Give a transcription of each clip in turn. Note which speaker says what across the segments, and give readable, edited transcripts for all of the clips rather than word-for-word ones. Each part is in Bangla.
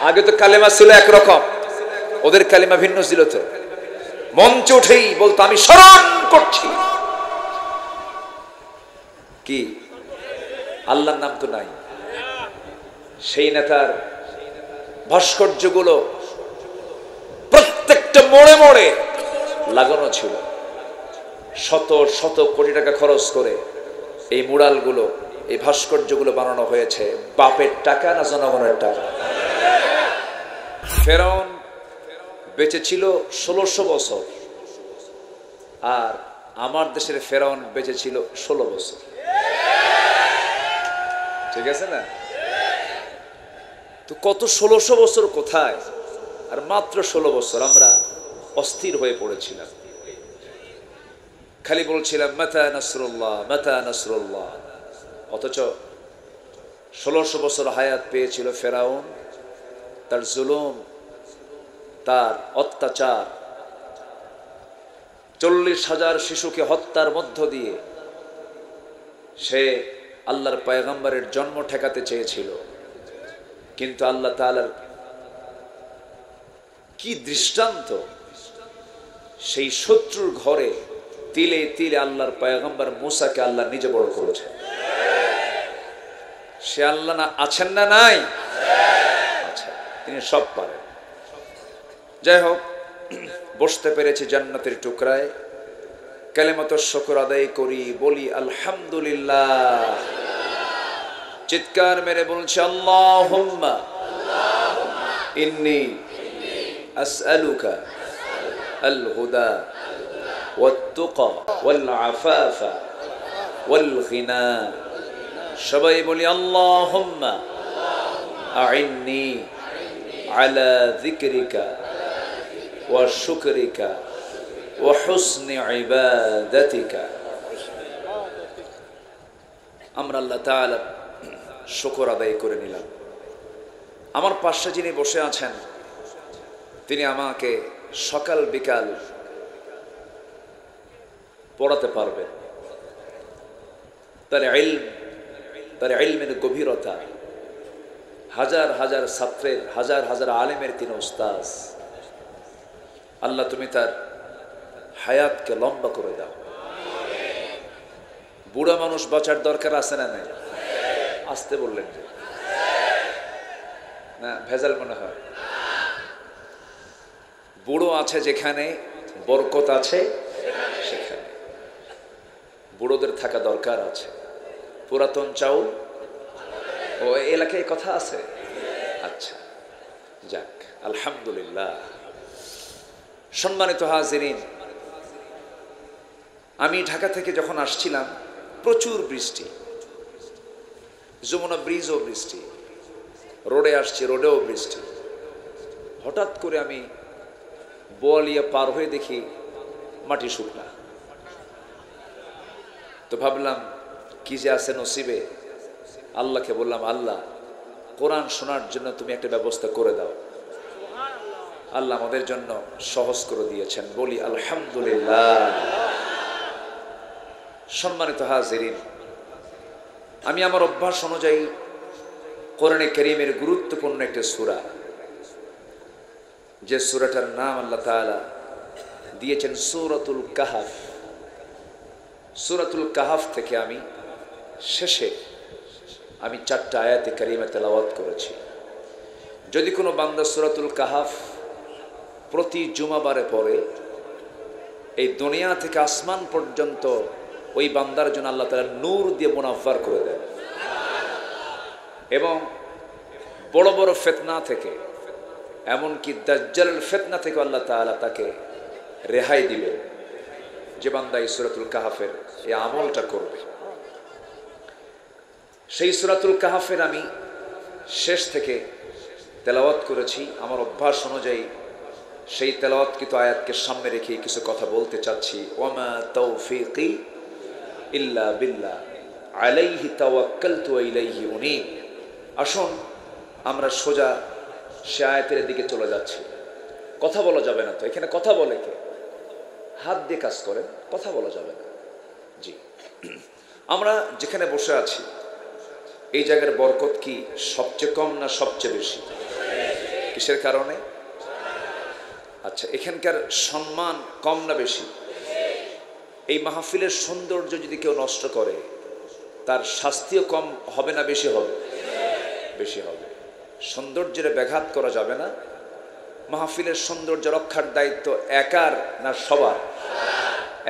Speaker 1: আগে তো কালেমা ছিল একরকম, ওদের কালেমা ভিন্ন ছিল। তো মঞ্চ উঠেই বলতো আমি স্মরণ করছি কি, আল্লাহর নাম তো নাই। সেই নেতার ভাস্কর্যগুলো প্রত্যেকটা মোড়ে মোড়ে লাগানো ছিল। শত শত কোটি টাকা খরচ করে এই মুরালগুলো, এই ভাস্কর্যগুলো বানানো হয়েছে। বাপের টাকা না জনগণের টাকা? ফেরাউন বেঁচে ছিল 1600 বছর, আর আমার দেশের ফেরাউন বেঁচে ছিল 16 বছর। ঠিক আছে না? তো কত 1600 বছর কোথায়, আর মাত্র 16 বছর আমরা অস্থির হয়ে পড়েছিলাম। খালি বলছিলাম মাতা নাসরুল্লাহ, মাতা নাসরুল্লাহ। অথচ 1600 বছর হায়াত পেয়েছিল ফেরাউন। তার জুলুম, তার অত্যাচার, 40,000 শিশুকে হত্যার মধ্য দিয়ে সে আল্লাহর পয়গম্বরের জন্ম ঠেকাতে চেয়েছিল। কিন্তু আল্লাহ তাআলার কি দৃষ্টান্ত, সেই শত্রুর ঘরে তিলে তিলে আল্লাহর পয়গম্বর মুসাকে আল্লাহ নিজে বড় করেছে। সে আল্লাহ না আছেন না নাই? আচ্ছা, তিনি সব পারেন। যাই হোক, বসতে পেরেছি জান্নাতের টুকরায়। কালেমাতুশ শুকর আদায় করি, বলি আলহামদুলিল্লাহ। চিৎকার মেরে বলছি আল্লাহুম্মা ইন্নী আসআলুকা আল হুদা ওয়াত তুকা ওয়াল আফাফা ওয়াল গিনা। সবাই বলি আল্লাহুম্মা আইন্নি আলা যিকরিকা ওয়া শুকরিকা ওয়া হুসনি ইবাদাতিকা। আমরা আল্লাহ তাআলা শুকর আদায় করে নিলাম। আমার পাশে যিনি বসে আছেন, তিনি আমাকে সকাল বিকাল পড়াতে পারবেন। তার ইলম, তার ইলমের গভীরতা, হাজার হাজার ছাত্রের, হাজার হাজার আলেমের তিনি উস্তাদ। আল্লাহ তুমি তার হায়াতকে লম্বা করে দাও। বুড়া মানুষ বাঁচার দরকার আছে না নাই? আসতে বললেন যে না, ভেজাল মনে হয়। বুড়ো আছে যেখানে বরকত আছে সেখানে বুড়োদের থাকা দরকার আছে। পুরাতন চাউল ও এলাকায় কথা আছে। আচ্ছা, যাক, আলহামদুলিল্লাহ। সম্মানিত হাজিরিন, আমি ঢাকা থেকে যখন আসছিলাম প্রচুর বৃষ্টি, যমুনা ব্রিজও বৃষ্টি, রোডে আসছি রোডেও বৃষ্টি। হঠাৎ করে আমি বোয়ালিয়া পার হয়ে দেখি মাটি শুকনা। তো ভাবলাম কি যে আছে নসিবে। আল্লাহকে বললাম, আল্লাহ কোরআন শোনার জন্য তুমি একটা ব্যবস্থা করে দাও। আল্লাহ আমাদের জন্য সহজ করে দিয়েছেন, বলি আলহামদুলিল্লাহ। সম্মানিত হাজিরিন, আমি আমার অভ্যাস অনুযায়ী কোরআনে কারীমের গুরুত্বপূর্ণ একটা সূরা, যে সূরাটার নাম আল্লাহ তাআলা দিয়েছেন সূরাতুল কাহফ। সূরাতুল কাহফ থেকে আমি শেষে 4টা আয়াতে কারিমা তেলাওয়াত করেছি। যদি কোনো বান্দা সূরাতুল কাহফ প্রতি জুমাবারে পড়ে, এই দুনিয়া থেকে আসমান পর্যন্ত ওই বান্দার জন্য আল্লাহ তাআলা নূর দিয়ে মুনাফফার করে দেন, এবং বড় বড় ফিতনা থেকে, এমনকি দাজ্জালের ফিতনা থেকে আল্লাহ তাআলা তাকে রেহাই দিবেন, যে বান্দা এই সূরাতুল কাহফের এই আমলটা করবে। সেই সূরাতুল কাহফের আমি শেষ থেকে তেলাওয়াত করেছি। আমার অভ্যাস অনুযায়ী সেই তেলাওয়াতকৃত আয়াতকে সামনে রেখে কিছু কথা বলতে চাচ্ছি। ওয়ামা তাওফীকি ইল্লা বিল্লাহ আলাইহি তাওয়াক্কালতু ওয়া ইলাইহি উনীব। আসুন আমরা সোজা সে আয়াতের দিকে চলে যাচ্ছি। কথা বলা যাবে না তো, এখানে কথা বলে কে? হাত দিয়ে কাজ করেন, কথা বলা যাবে না। জি, আমরা যেখানে বসে আছি এই জায়গার বরকত কি সবচেয়ে কম না সবচেয়ে বেশি? কিসের কারণে? আচ্ছা, এখানকার সম্মান কম না বেশি? এই মাহফিলের সৌন্দর্য যদি কেউ নষ্ট করে তার শাস্তিও কম হবে না বেশি হবে? বেশি হবে। সৌন্দর্যের ব্যাঘাত করা যাবে না। মাহফিলের সৌন্দর্য রক্ষার দায়িত্ব একার না সবার?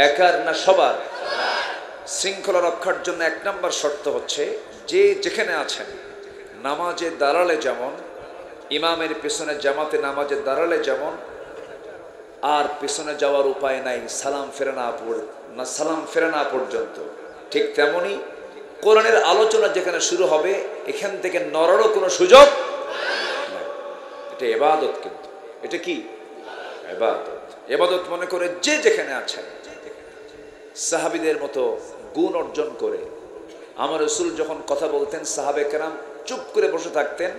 Speaker 1: একার না সবার? শৃঙ্খলা রক্ষার জন্য 1 নম্বর শর্ত হচ্ছে যে যেখানে আছেন নামাজে দাঁড়ালে যেমন, ইমামের পেছনে জামাতে নামাজে দাঁড়ালে যেমন, আর পেছনে যাওয়ার উপায় নাই সালাম ফেরা না পর্যন্ত, ঠিক তেমনি কোরআনের আলোচনা যেখানে শুরু হবে এখান থেকে নড়ারও কোনো সুযোগ নাই। এটা ইবাদত, কিন্তু এটা কি ইবাদত? ইবাদত মনে করে যে যেখানে আছেন সাহাবীদের মতো গুণ অর্জন করে। আমার রাসূল যখন কথা বলতেন সাহাবে কেরাম চুপ করে বসে থাকতেন।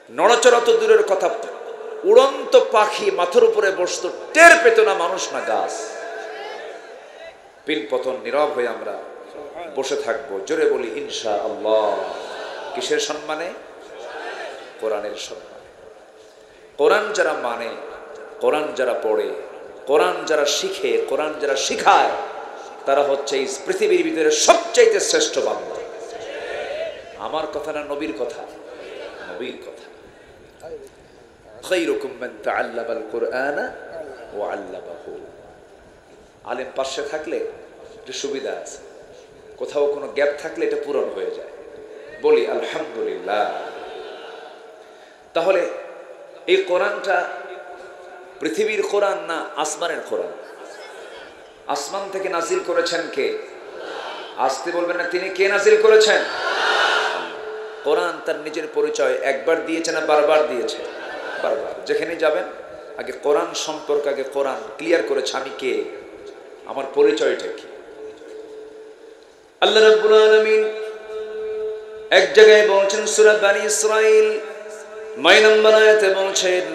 Speaker 1: নড়াচড়া তো দূরের কথা, উড়ন্ত পাখি মাথার উপরে বসতো, টের পেত না মানুষ না গাছ। পিনপতন নীরব হয়ে আমরা বসে থাকবো। জোরে বলি ইনশাআল্লাহ। কিসের সম্মানে? কোরআনের সম্মানে। কোরআন যারা মানে, কোরআন যারা পড়ে, কোরআন যারা শিখে, কোরআন যারা শিখায়, তারা হচ্ছে এই পৃথিবীর ভিতরে সবচাইতে শ্রেষ্ঠ বান্দা। আমার কথা না, নবীর কথা। নবীর কথা। খায়রুকুম মান তাআল্লামাল কুরআনা ওয়া আল্লামাহু। আলেম পাশে থাকলে একটু সুবিধা আছে, কোথাও কোনো গ্যাপ থাকলে এটা পূরণ হয়ে যায়। বলি আলহামদুলিল্লাহ। তাহলে এই কোরআনটা পৃথিবীর কোরআন না আসমানের কোরআন? আসমান থেকে নাজিল করেছেন কে? আসতে বলবেন না, তিনি কে নাজিল করেছেন? কোরআন তার নিজের পরিচয় একবার দিয়েছে না বারবার দিয়েছে? বারবার। যেখানে যাবেন আগে কোরআন সম্পর্কে আগে কোরআন ক্লিয়ার করেছে, আমি কে, আমার পরিচয়টা কি। আল্লাহ রাব্বুল আলামিন এক জায়গায় বলছেন সূরা বনী ইসরাঈল 9 নম্বর আয়াতে বলছেন,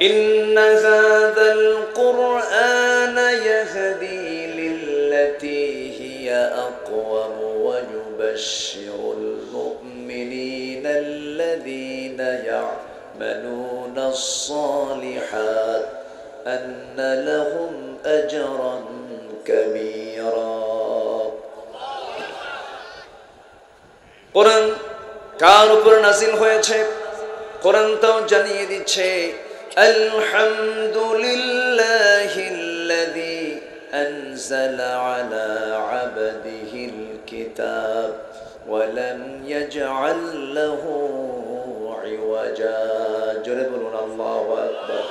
Speaker 1: ইন্না যাযাল কুরআনা ইয়াহদি লিল্লাতী হিয়া আকওয়াম ওয়া ইউবাশশিরুল মুমিনিনা আল্লাযীনা ইয়া'মালুনাস সালিহাত আন্না লাহুম আজরান কাবীরা। কোরআন কার উপর নাযিল হয়েছে? কোরআন তাও জানিয়ে দিচ্ছে, আলহামদুলিল্লাহিল্লাযী আনজালা আলা আবদিহিল কিতাব ওয়া লাম ইয়াজআল লাহু ইওয়াজা। জোরে বলুন আল্লাহু আকবার।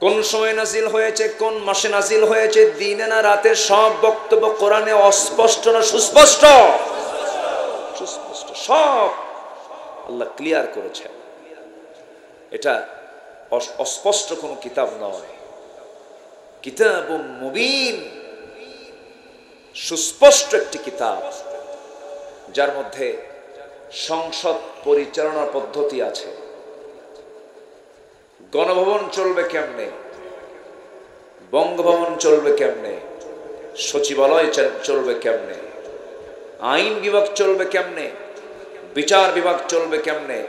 Speaker 1: কোন সময় নাজিল হয়েছে, কোন মাসে নাজিল হয়েছে, দিনে না রাতে, সব বক্তব্য কোরআনে অস্পষ্ট না সুস্পষ্ট? সুস্পষ্ট। সব আল্লাহ ক্লিয়ার করেছেন। এটা অস্পষ্ট কোনো কিতাব নয়। কিতাবুম মুবিন, সুস্পষ্ট একটি কিতাব, যার মধ্যে সংসদ পরিচালনার পদ্ধতি আছে। গণভবন চলবে কেমনে, বঙ্গভবন চলবে কেমনে, সচিবালয় চলবে কেমনে, আইন বিভাগ চলবে কেমনে, বিচার বিভাগ চলবে কেমনে,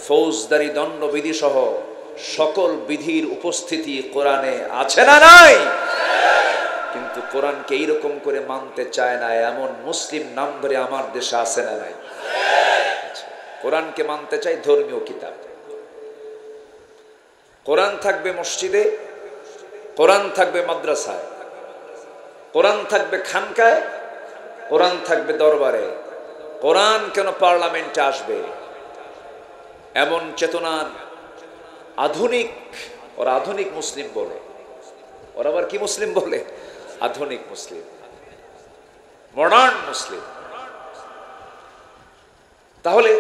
Speaker 1: ফৌজদারি দণ্ডবিধি সহ সকল বিধির উপস্থিতি কোরআনে আছে না নাই? কিন্তু কোরআনকে এইরকম করে মানতে চায় না এমন মুসলিম নাম ধরে আমার দেশে আছে না নাই? কোরআনকে মানতে চাই ধর্মীয় কিতাব। কোরআন থাকবে মসজিদে, কোরআন থাকবে মাদ্রাসায়, কোরআন থাকবে খানকায়, কোরআন থাকবে দরবারে। কোরআন কেন পার্লামেন্টে আসবে? এমন চেতনার আধুনিক, ওরা আধুনিক মুসলিম বলে, ওরা আবার কি মুসলিম বলে? আধুনিক মুসলিম, মডার্ন মুসলিম। তাহলে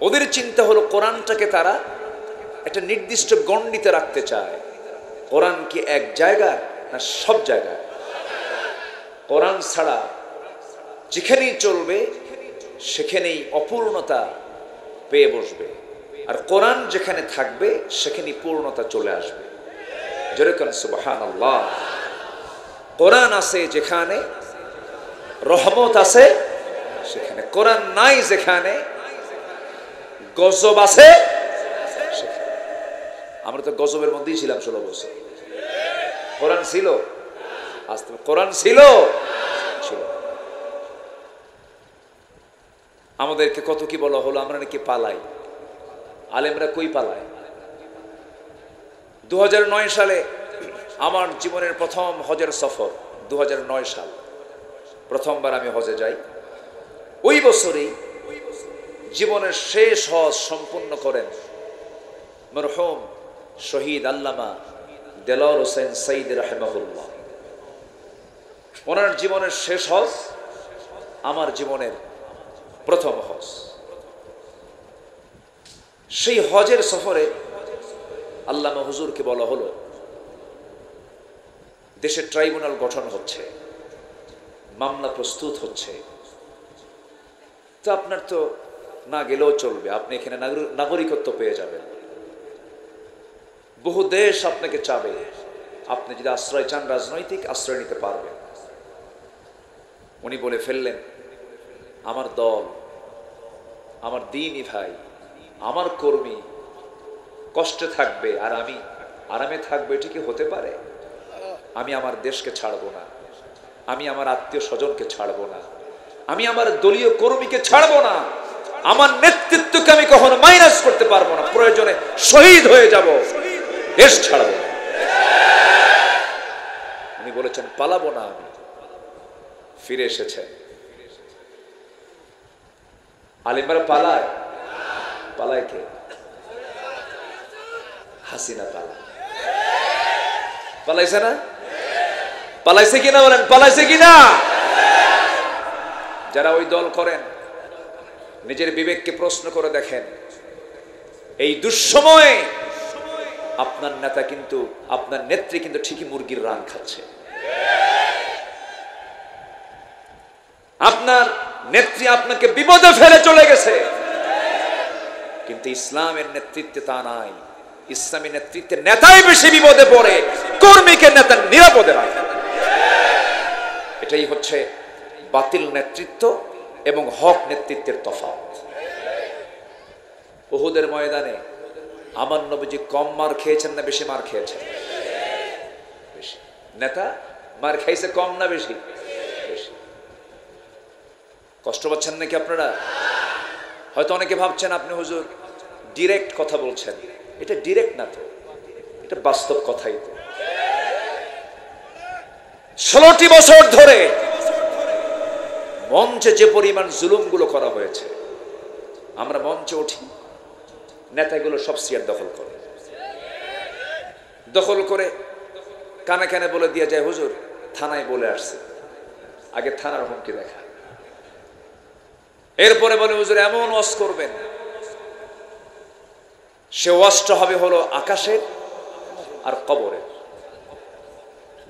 Speaker 1: ওদের চিন্তা হলো কোরআনটাকে তারা একটা নির্দিষ্ট গণ্ডিতে রাখতে চায়। কোরআন কি এক জায়গায় না সব জায়গায়? কোরআন ছাড়া যেখানেই চলবে সেখানেই অপূর্ণতা পেয়ে বসবে, আর কোরআন যেখানে থাকবে সেখানেই পূর্ণতা চলে আসবে। যেরকম সুবহানাল্লাহ। কোরআন আছে যেখানে রহমত আছে সেখানে, কোরআন নাই যেখানে গজব আছে। আমরা তো গজবের মধ্যেই ছিলাম 16 বছর। কোরআন ছিল, কোরআন ছিল। আমাদেরকে কত কি বলা হলো, আমরা নাকি পালাই। আলেমরা কই পালায়? 2009 সালে আমার জীবনের প্রথম হজের সফর, 2009 সাল প্রথমবার আমি হজে যাই। ওই বছরই জীবনের শেষ হজ সম্পূর্ণ করেন মরহুম শহীদ আল্লামা দেলোয়ার হোসেন সঈদ রাহিমাহুল্লাহ। ওনার জীবনের শেষ হজ আমার জীবনের প্রথম হজ। সেই হজের সফরে আল্লামা হুজুরকে বলা হলো, দেশে ট্রাইব্যুনাল গঠন হচ্ছে, মামলা প্রস্তুত হচ্ছে, তো আপনার তো না গেলেও চলবে, আপনি এখানে নাগরিকত্ব পেয়ে যাবেন, বহু দেশ আপনাকে চাবে, আপনি যদি আশ্রয় চান রাজনৈতিক আশ্রয় নিতে পারবেন। উনি বলে ফেললেন, আমার দল, আমার দ্বীনি ভাই, আমার কর্মী কষ্টে থাকবে আর আমি আরামে থাকবো, এটি কি হতে পারে? আমি আমার দেশকে ছাড়বো না, আমি আমার আত্মীয় স্বজনকে ছাড়বো না, আমি আমার দলীয় কর্মীকে ছাড়বো না, আমার নেতৃত্বকে আমি কখনো মাইনাস করতে পারবো না, প্রয়োজনে শহীদ হয়ে যাব, দেশ ছাড়বো না। উনি বলেছেন পালাবো না আমি। ফিরে এসেছেন। আলিমরা পালায়? পালায় কে? হাসিনা পালায়। পালাইছে না? পালাইছে কিনা বলেন, পালাইছে কিনা? যারা ওই দল করেন নিজের বিবেককে প্রশ্ন করে দেখেন, এই দুঃসময়ে আপনার নেতা কিন্তু, আপনার নেত্রী কিন্তু ঠিকই মুরগির রান খাচ্ছে। আপনার নেত্রী আপনাকে বিপদে ফেলে চলে গেছে, কিন্তু ইসলামের নেতৃত্বে তা নাই। ইসলামী নেতৃত্বে নেতাই বেশি বিপদে পড়ে, কর্মীকে নেতা নিরাপদে রাখে। এটাই হচ্ছে বাতিল নেতৃত্ব এবং হক নেতৃত্বের তফাৎ। উহুদের ময়দানে আমার নবীজি কম মার খেয়েছেন না বেশি মার খেয়েছেন? বেশি। নেতা মার খাইছে কম না বেশি? বেশি। কষ্ট পাচ্ছেন নাকি আপনারা? হয়তো অনেকে ভাবছেন আপনি হুজুর ডিরেক্ট কথা বলছেন। এটা ডিরেক্ট না তো, এটা বাস্তব কথাই তো। 16টি বছর ধরে মঞ্চে যে পরিমাণ জুলুমগুলো করা হয়েছে, আমরা মঞ্চে উঠি, নেতাগুলো সব চেয়ার দখল করে কানে কানে বলে দিয়ে যায়, হুজুর থানায় বলে আসছে, আগে থানার হুমকি দেখা, এরপরে বলে হুজুর এমন ওয়াজ করবেন, সে ওয়াজটা হবে হলো আকাশের আর কবরের।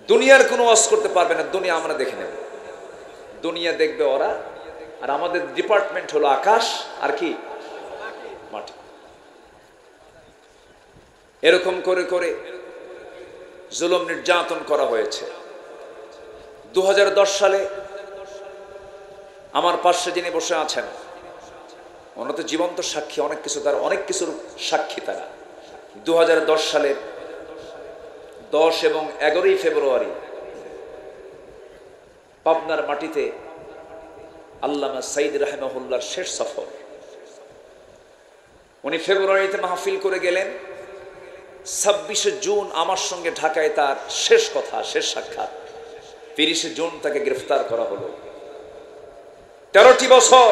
Speaker 1: দুনিয়ার কোনো ওয়াজ করতে পারবে না, দুনিয়া আমরা দেখে নেব, দুনিয়া দেখবে ওরা, আর আমাদের ডিপার্টমেন্ট হলো আকাশ আর কি মাটি। এরকম করে করে জুলুম নির্যাতন করা হয়েছে। 2010 সালে আমার পাশে যিনি বসে আছেন, ওনারা তো জীবন্ত সাক্ষী, অনেক কিছু, তার অনেক কিছুর সাক্ষী তারা। 2010 সালের 10 এবং 11 ফেব্রুয়ারি পাবনার মাটিতে আল্লামা সাইদ রাহিমাহুল্লাহর শেষ সফর। উনি ফেব্রুয়ারিতে মাহফিল করে গেলেন, 26শে জুন আমার সঙ্গে ঢাকায় তার শেষ কথা, শেষ সাক্ষাৎ। 30শে জুন তাকে গ্রেফতার করা হলো। 13টি বছর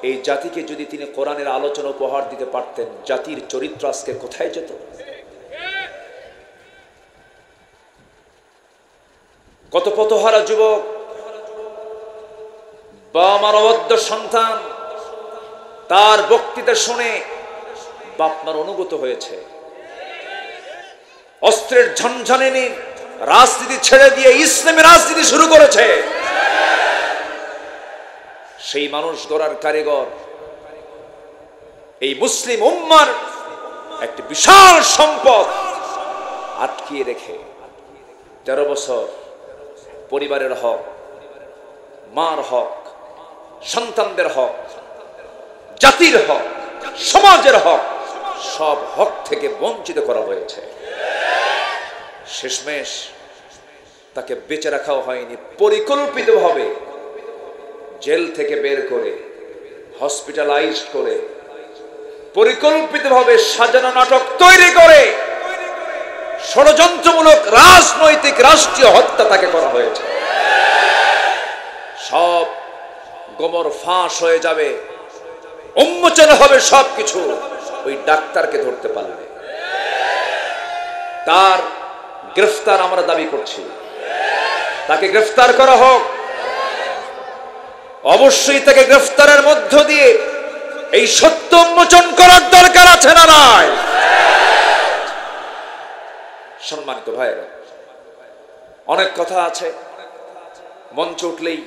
Speaker 1: এই জাতিকে যদি তিনি কোরআনের আলোচনা উপহার দিতে পারতেন, জাতির চরিত্র আজকে কোথায় যেত? কত পথহারা যুবক বা আমার অবদ্ধ সন্তান তার বক্তৃতা শুনে বাপমার অনুগত হয়েছে, অস্ত্রের ঝনঝনানি রাজনীতি ছেড়ে দিয়ে ইসলামী রাজনীতি শুরু করেছে। সেই মানুষ গড়ার কারিগর এই মুসলিম উম্মার একটি বিশাল সম্পদ আটকিয়ে রেখে 13 বছর পরিবারের হক, মার হক, সন্তানদের হক, জাতির হক, সমাজের হক, সব হক থেকে বঞ্চিত করা হয়েছে। শেষমেশ তাকে বেঁচে রাখাও হয়নি, পরিকল্পিতভাবে জেল থেকে বের করে হসপিটালাইজড করে পরিকল্পিতভাবে সাজানো নাটক তৈরি করে ষড়যন্ত্রমূলক রাজনৈতিক রাষ্ট্রীয় হত্যা তাকে করা হয়েছে। সব গোমর ফাঁস হয়ে যাবে, উন্মোচন হবে সবকিছু ওই ডাক্তারকে ধরতে পারলে। তার গ্রেফতার আমরা দাবি করছি, তাকে গ্রেফতার করা হোক। অবশ্যই তাকে গ্রেফতারের মধ্য দিয়ে এই সত্য উন্মোচন করার দরকার আছে না নাই? সম্মানিত ভাইরা, অনেক কথা আছে, মঞ্চ উঠলেই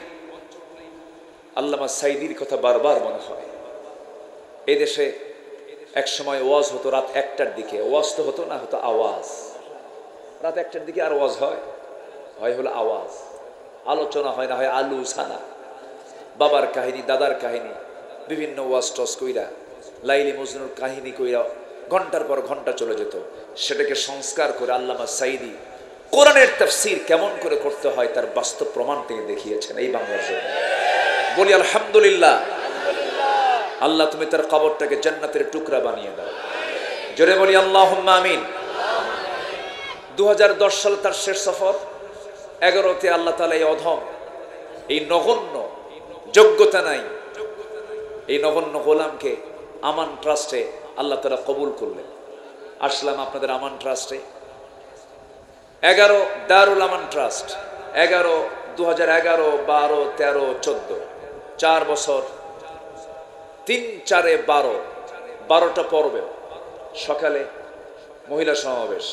Speaker 1: আল্লামা সাইদির কথা বারবার মনে হয়। এই দেশে এক সময় ওয়াজ হতো রাত 1টার দিকে, ওয়াজ তো হতো না, হতো আওয়াজ। রাত 1টার দিকে আর ওয়াজ হয়? হয় হলো আওয়াজ, আলোচনা হয় না, হয় আলু ছানা, বাবার কাহিনী, দাদার কাহিনী, বিভিন্ন ওয়াজ টস কইরা, লাইলি মজনুর কাহিনী কইরা ঘন্টার পর ঘন্টা চলে যেত। সেটাকে সংস্কার করে আল্লামা সাইদি কোরআনের তাফসীর কেমন করে করতে হয় তার বাস্তব প্রমাণ তিনি দেখিয়েছেন এই বাংলার জন্য। বলি আলহামদুলিল্লাহ। আল্লাহ তুমি তার কবরটাকে জান্নাতের টুকরা বানিয়ে দাও। জোরে বলি আল্লাহুম্মা আমিন। 2010 সালে তার শেষ সফর। 11তে আল্লাহ তাআলা এই অধম, এই নগণ্য, যোগ্যতা নাই এই নগণ্য গোলামকে আমান ট্রাস্টে আল্লাহ তাআলা কবুল করলেন। আসলাম আপনাদের আমান ট্রাস্টে। 11 দারুল আমান ট্রাস্ট, 11, 2011, 12, 13, 14, 4 বছর, 3, 4, 12টা পর্বে। সকালে মহিলা সমাবেশ,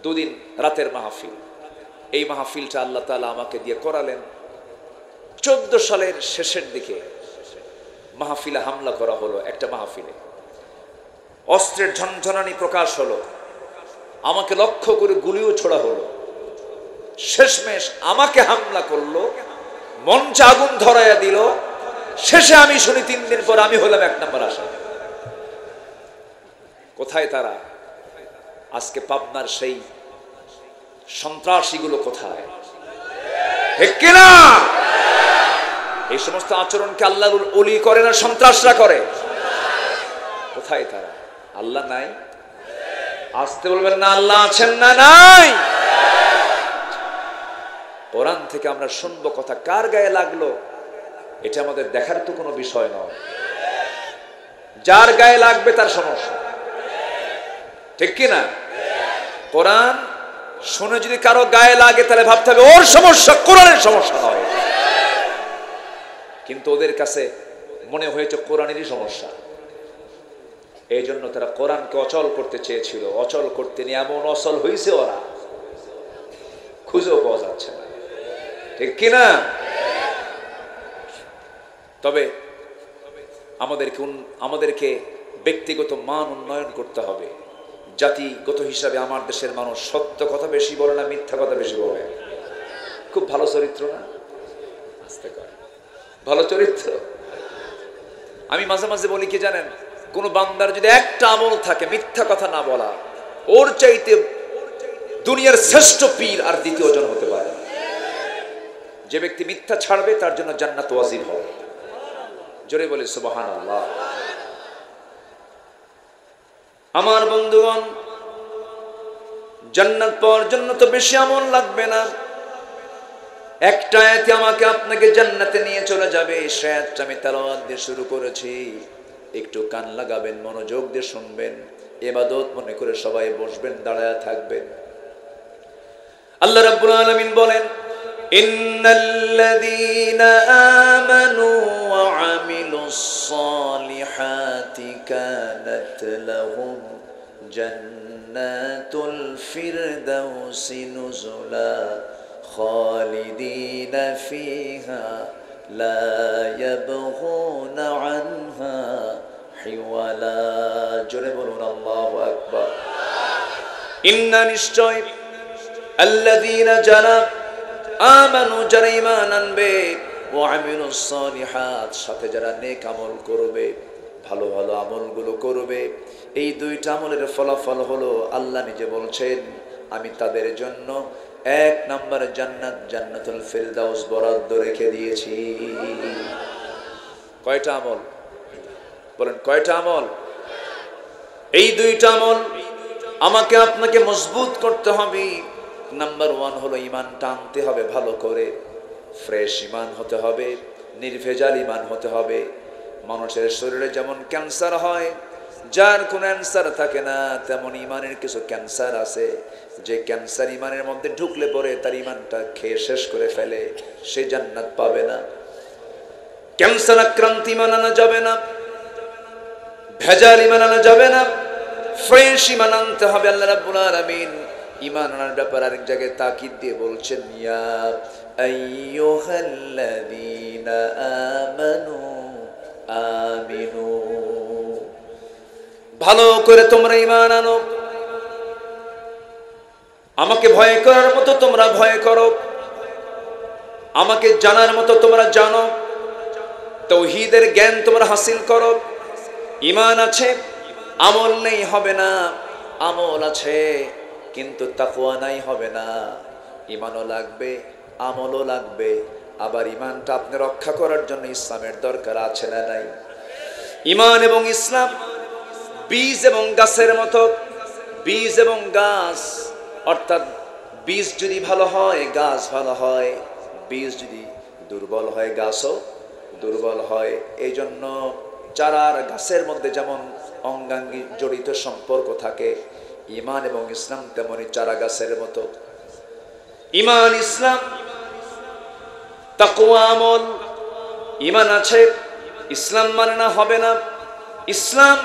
Speaker 1: 2 দিন রাতের মাহফিল। এই মাহফিলটা আল্লাহ তাআলা আমাকে দিয়ে করালেন। 14 সালের শেষের দিকে মাহফিলে হামলা করা হলো। একটা মাহফিলে অস্ত্রের ঝনঝনানি প্রকাশ হলো, আমাকে লক্ষ্য করে গুলিও ছোড়া হলো। শেষমেশ আমাকে হামলা করলো, মঞ্চে আগুন ধরাইয়া দিল। শেষে আমি শুনি 3 দিন পর আমি হলাম 1 নম্বর আসামি। কোথায় তারা? আজকে পাবনার সেই সন্ত্রাসীগুলো কোথায়? ঠিক কিনা? এই সমস্ত আচরণকে আল্লাহর ওলি করে না, সন্ত্রাসরা করে। কোথায় তারা? আল্লাহ নাই? আসতে বলবেন না, আল্লাহ আছেন না? নাই। কোরআন থেকে আমরা শুনবো কথা, কার গায়ে লাগলো এটা আমাদের দেখার তো কোনো বিষয় নয়। যার গায়ে লাগবে তার সমস্যা, ঠিক কিনা? কোরআন শুনে যদি কারো গায়ে লাগে তাহলে ভাবতে হবে ওর সমস্যা, কোরআনের সমস্যা নয়। কিন্তু ওদের কাছে মনে হয়েছে কোরআনেরই সমস্যা। এই জন্য তারা কোরআনকে অচল করতে চেয়েছিল। অচল করতে নিয়ে এমন অচল হয়েছে ওরা, খুঁজেও পাওয়া যাচ্ছে না, ঠিক কিনা? তবে আমাদেরকে ব্যক্তিগত মান উন্নয়ন করতে হবে। জাতিগত হিসাবে আমার দেশের মানুষ সত্য কথা বেশি বলে না, মিথ্যা কথা বেশি বলে। খুব ভালো চরিত্র না? আস্তে কর, ভালো চরিত্র। আমি মাঝে মাঝে বলি কি জানেন, কোন বান্দার যদি একটা আমল থাকে মিথ্যা কথা না বলা, ওর চাইতে দুনিয়ার শ্রেষ্ঠ পীর আর দ্বিতীয় জন হতে পারে না। যে ব্যক্তি মিথ্যা ছাড়বে তার জন্য জান্নাত ওয়াজিব হবে। জোরে বলে সুবহানাল্লাহ। আমার বন্ধুগণ, জান্নাত পাওয়ার জন্য তো বেশি আমল লাগবে না। একটা আয়াতে আমাকে আপনাকে জান্নাতে নিয়ে চলে যাবে। সে আয়াতটা আমি তেলাওয়াত দিয়ে শুরু করেছি, একটু কান লাগাবেন, মনোযোগ দিয়ে শুনবেন, ইবাদত মনে করে সবাই বসবেন, দাঁড়ায় থাকবেন। আল্লাহ রাব্বুল আলামিন বলেন, ইন্নাল্লাযীনা আমানু ওয়া আমিলুস সালিহাতি কানাত লাহুম জান্নাতুল ফিরদাউসি নুজুলা খালিদিনা ফিহা লা ইয়াবগুনা আনহা হিওয়ালা। জোরে বলুন আল্লাহু আকবার। ইন্না নিশ্চয় আল্লাযীনা যারা আমানু, যারা ঈমান আনবে, ওয়া আমিলুস সালিহাত, সাথে যারা নেক আমল করবে, ভালো ভালো আমলগুলো করবে। এই দুইটা আমলের ফলাফল হলো আল্লাহ নিজে বলছেন, আমি তাদের জন্য 1 নম্বর জান্নাত, জান্নাতুল ফিরদাউস বরাদ্দ রেখে দিয়েছি। কয়টা আমল বলেন, কয়টা আমল? এই দুইটা আমল আমাকে আপনাকে মজবুত করতে হবে। নাম্বার 1 হলো ঈমানটা আনতে হবে ভালো করে, ফ্রেশ ঈমান হতে হবে, নির্ভেজাল ঈমান হতে হবে। মানুষের শরীরে যেমন ক্যান্সার হয়, যার কোনো অ্যান্সার থাকে না, তেমন ঈমানের কিছু ক্যান্সার আছে। যে ক্যান্সার ঈমানের মধ্যে ঢুকলে পরে তার ঈমানটা খেয়ে শেষ করে ফেলে, সে জান্নাত পাবে না। ক্যান্সার আক্রান্ত ঈমান আনা যাবে না, ভেজাল ঈমান আনা যাবে না, ফ্রেশ ঈমান আনতে হবে। আল্লাহ রাব্বুল আলামিন ঈমান আনার ব্যাপারে আরেক জায়গায় তাকিদ দিয়ে বলছেন, ইয়া আইয়ুহাল্লাযীনা আমানু আমিনু, ভালো করে তোমরা ঈমান আনো, আমাকে ভয় করার মতো তোমরা ভয় করো, আমাকে জানার মতো তোমরা জানো, তাওহীদের জ্ঞান তোমরা হাসিল করো। ঈমান আছে, আমল নেই হবে না, আমল আছে কিন্তু তাকওয়া নাই হবে না। ঈমানও লাগবে, আমলও লাগবে। আবার ঈমানটা আপনি রক্ষা করার জন্য ইসলামের দরকার আছে না নাই? ঈমান এবং ইসলাম বীজ এবং গাছের মতো। বীজ এবং গাছ, অর্থাৎ বীজ যদি ভালো হয় গাছ ভালো হয়, বীজ যদি দুর্বল হয় গাছও দুর্বল হয়। এই জন্য চারা আর গাছের মধ্যে যেমন অঙ্গাঙ্গি জড়িত সম্পর্ক থাকে, ঈমান এবং ইসলাম তেমনি চারা গাছের মতো। ঈমান, ইসলাম, তাকওয়া, আমল। ঈমান আছে, ইসলাম মানে না হবে না। ইসলাম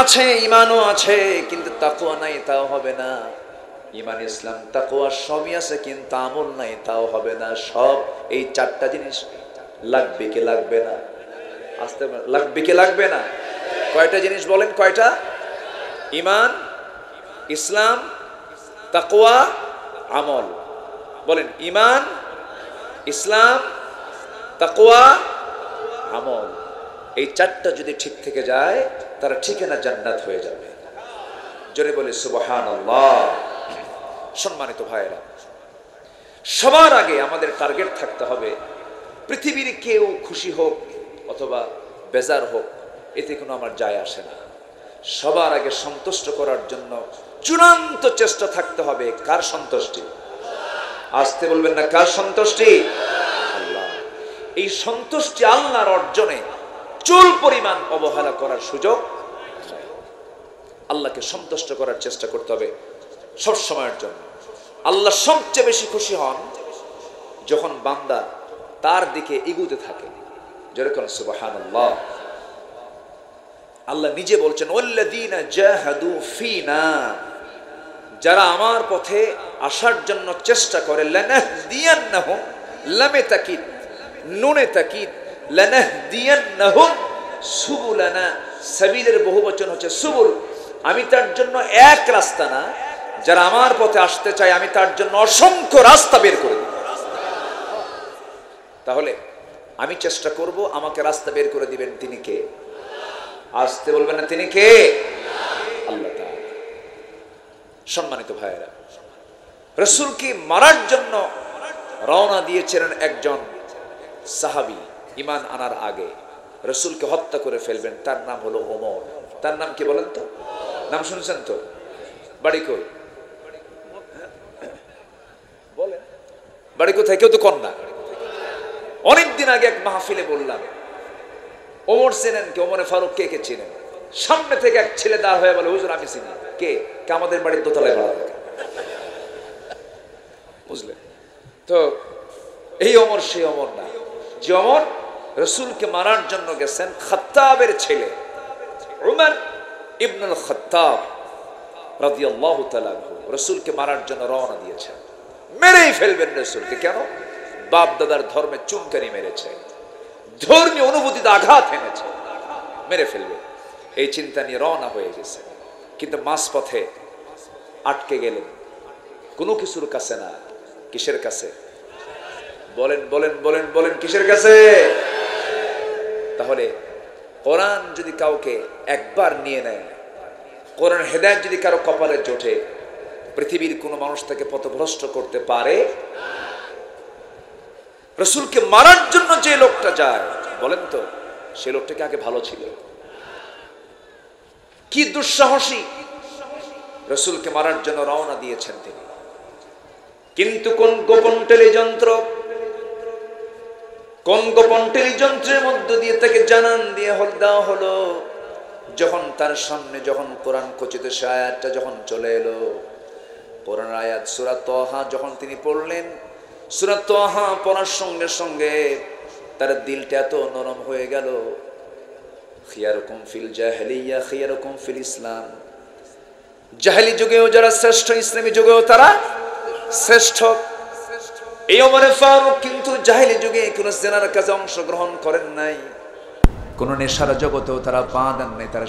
Speaker 1: আছে, ঈমানও আছে, কিন্তু তাকওয়া নাই, তাও হবে না। ঈমান, ইসলাম, তাকওয়া সবই আছে, কিন্তু আমল নাই, তাও হবে না। সব এই 4টা জিনিস লাগবে কি লাগবে না? আসতে লাগবে কি লাগবে না? কয়টা জিনিস বলেন, কয়টা? ঈমান, ইসলাম, তাকওয়া, আমল। বলেন, ঈমান, ইসলাম, তাকওয়া, আমল। এই 4টা যদি ঠিক থেকে যায়, তারা ঠিকানা জান্নাত হয়ে যাবে। জোরে বলে সুবহানাল্লাহ। সম্মানিত ভাইয়েরা, সবার আগে আমাদের টার্গেট থাকতে হবে, পৃথিবীর কেউ খুশি হোক অথবা বেজার হোক, এতে কোনো আমার যায় আসে না। সবার আগে সন্তুষ্ট করার জন্য চূড়ান্ত চেষ্টা থাকতে হবে। কার সন্তুষ্টি? আসতে বলবেন না, কার সন্তুষ্টি? আল্লাহ। এই সন্তুষ্টি আল্লাহর অর্জনে চুল পরিমাণ অবহেলা করার সুযোগ। আল্লাহকে সন্তুষ্ট করার চেষ্টা করতে হবে সব সময়ের জন্য। আল্লাহ সবচেয়ে বেশি খুশি হন যখন বান্দা তার দিকে এগুতে থাকে। যেরকম সুবহানাল্লাহ, আল্লাহ নিজে বলছেন, ওয়াল্লাযীনা জাহাদু ফিনা, যারা আমার পথে আসার জন্য চেষ্টা করে, লানাহদিয়ান্নাহুম, লামে তাকিদ, নুনে তাকিদ, লানাহদিয়ান্নাহুম সুবুলানা। সাবিলের বহুবচন হচ্ছে সুবুল। আমি তার জন্য এক রাস্তা না, যারা আমার পথে আসতে চায় আমি তার জন্য অসংখ্য রাস্তা বের করে দিই। তাহলে আমি চেষ্টা করব, আমাকে রাস্তা বের করে দিবেন তিনি কে? আসতে বলবেন না, তিনি কে? আল্লাহ তাআলা। সম্মানিত ভাইয়েরা, রাসূলকে মারার জন্য রওনা দিয়েছিলেন একজন সাহাবী। ঈমান আনার আগে রাসূলকে হত্যা করে ফেলবেন, তার নাম হলো ওমর। তার নাম কি বলেন তো? নাম শুনছেন তো? বাড়ি কই? বলেন, বাড়ি কোথায়? কেউ তো কন্যা। অনেকদিন আগে এক মাহফিলে বললাম, ওমর চেনেন কে? ওমরে ফারুক কে কে চেনেন? সামনে থেকে এক ছেলে দাঁড় হয়ে বলে, হুজুর আমি চিনি। কে? আমাদের বাড়ির দোতলায় ভাড়া থাকে। বুঝলেন তো? এই ওমর সেই ওমর না, যে ওমর রাসূলকে মারার জন্য গেছেন। খাত্তাবের ছেলে উমর ইবনুল খাত্তাব রাদিয়াল্লাহু তাআলা আনহু রাসূলকে মারার জন্য রওনা দিয়েছেন। মেরেই ফেলবেন রাসূলকে। কেন? বাপ দাদার ধর্মে চুনকানি মেরেছে, ধর্মীয় অনুভূতিতে আঘাত এনেছে, মেরে ফেলবে, এই চিন্তা নিয়ে রওনা হয়ে গেছে। কিন্তু মাঝপথে আটকে গেলেন কোনো কিছুর কাছে না। কিসের কাছে? বলেন বলেন বলেন বলেন, কিসের কাছে? তাহলে কোরআন যদি কাউকে একবার নিয়ে নেয়, কোরআন হেদায়েত যদি কারো কপালে জোটে, পৃথিবীর কোনো মানুষ তাকে পথভ্রষ্ট করতে পারে। রাসূলকে মারার জন্য যে লোকটা যায়, বলেন তো সে লোকটাকে আগে ভালো ছিল? কি দুঃসাহসী! রাসূলকে মারার জন্য রওনা দিয়েছেন তিনি, কিন্তু কোন গোপন টেলিযন্ত্রের মধ্য দিয়ে তাকে জানান দিয়ে দেওয়া হলো, যখন তার সামনে যখন কোরআন খচিত সে আয়াতটা যখন চলে এলো, কোরআন আয়াত সূরা তাহা যখন তিনি পড়লেন, সূরা তাহা পড়ার সঙ্গে সঙ্গে তার দিলটা এত নরম হয়ে গেল। খিয়ারুকুম ফিল জাহিলিয়া খিয়ারুকুম ফিল ইসলাম, জাহেলি যুগেও যারা শ্রেষ্ঠ, ইসলামী যুগেও তারা শ্রেষ্ঠ। এই ওমরে ফারুক কিন্তু জাহেলি যুগে কোন জেনার কাজে অংশগ্রহণ করেন নাই, কোন নেশার জগতেও তারা পা দেন নাই। তারা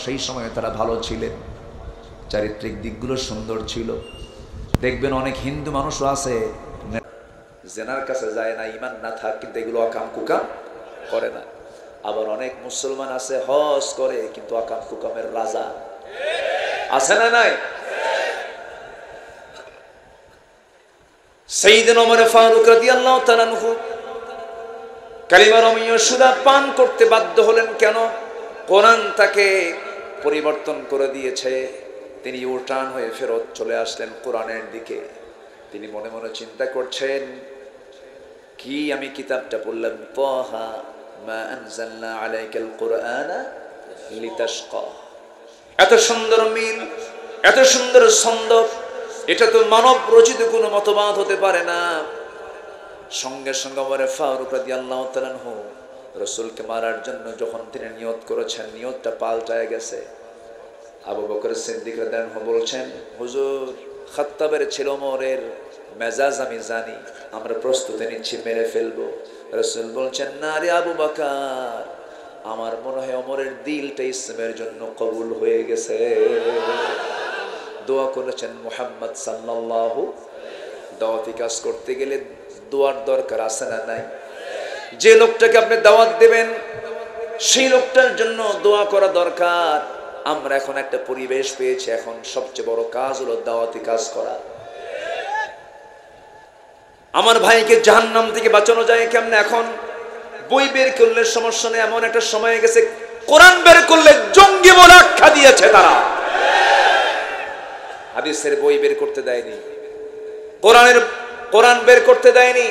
Speaker 1: সেই সময়ে তারা ভালো ছিলেন, চারিত্রিক দিকগুলো সুন্দর ছিল। দেখবেন অনেক হিন্দু মানুষও আছে জেনার কাছে যায় না, ইমান না থাক, কিন্তু এগুলো আকাম কুকাম করে না। আবার অনেক মুসলমান আছে হজ করে, কিন্তু আকাম কুকামের রাজা আছে না নাই? সাইয়েদনা ওমর ফারুক রাদিয়াল্লাহু তাআলা আনহু কালিমা রমিয় সুদা পান করতে বাধ্য হলেন। কেন? কোরআন তাকে পরিবর্তন করে দিয়েছে। তিনি উল্টান হয়ে ফেরত চলে আসলেন কোরআনের দিকে। তিনি মনে মনে চিন্তা করছেন, কি আমি কিতাবটা পড়লাম, তাহা মা আনজালনা আলাইকাল কুরআনা লিতাশকা, এত সুন্দর মিল, এত সুন্দর ছন্দ, এটা তো মানব রচিত কোনো মতবাদ হতে পারে না। সঙ্গে সঙ্গে ওমর ফারুক রাদিয়াল্লাহু তাআলা আনহু রাসূলকে মারার জন্য যখন তিনি নিয়ত করেছেন, নিয়তটা পাল্টায় গেছে। আবু বকর সিদ্দিক রাদিয়াল্লাহু আনহু বলছেন, হুজুর, খাত্তাবের ছিল ওমরের মেজাজ আমি জানি, আমরা প্রস্তুতি নিচ্ছি, মেরে ফেলবো। রাসূল বলছেন, না রে আবু বকর, আমার মনে হয় ওমরের দিলটা ইসলামের জন্য কবুল হয়ে গেছে। দোয়া করেছেন মুহাম্মদ সাল্লাল্লাহু। দাওয়াতি কাজ করতে গেলে দোয়ার দরকার আছে না নাই? যে লোকটাকে আপনি দাওয়াত দেবেন সেই লোকটার জন্য দোয়া করা দরকার। আমরা এখন একটা পরিবেশ পেয়েছি, এখন সবচেয়ে বড় কাজ হলো দাওয়াতি কাজ করা। আমার ভাইকে জাহান্নাম থেকে বাঁচানো যায় কেমনে? এখন বই বের করলে সমস্যা নেই, এমন একটা সময় গেছে কোরআন বের করলে জঙ্গি বলে আখ্যা দিয়েছে তারা। হাদিসের বই বের করতে দেয়নি, কোরআন বের করতে দেয়নি।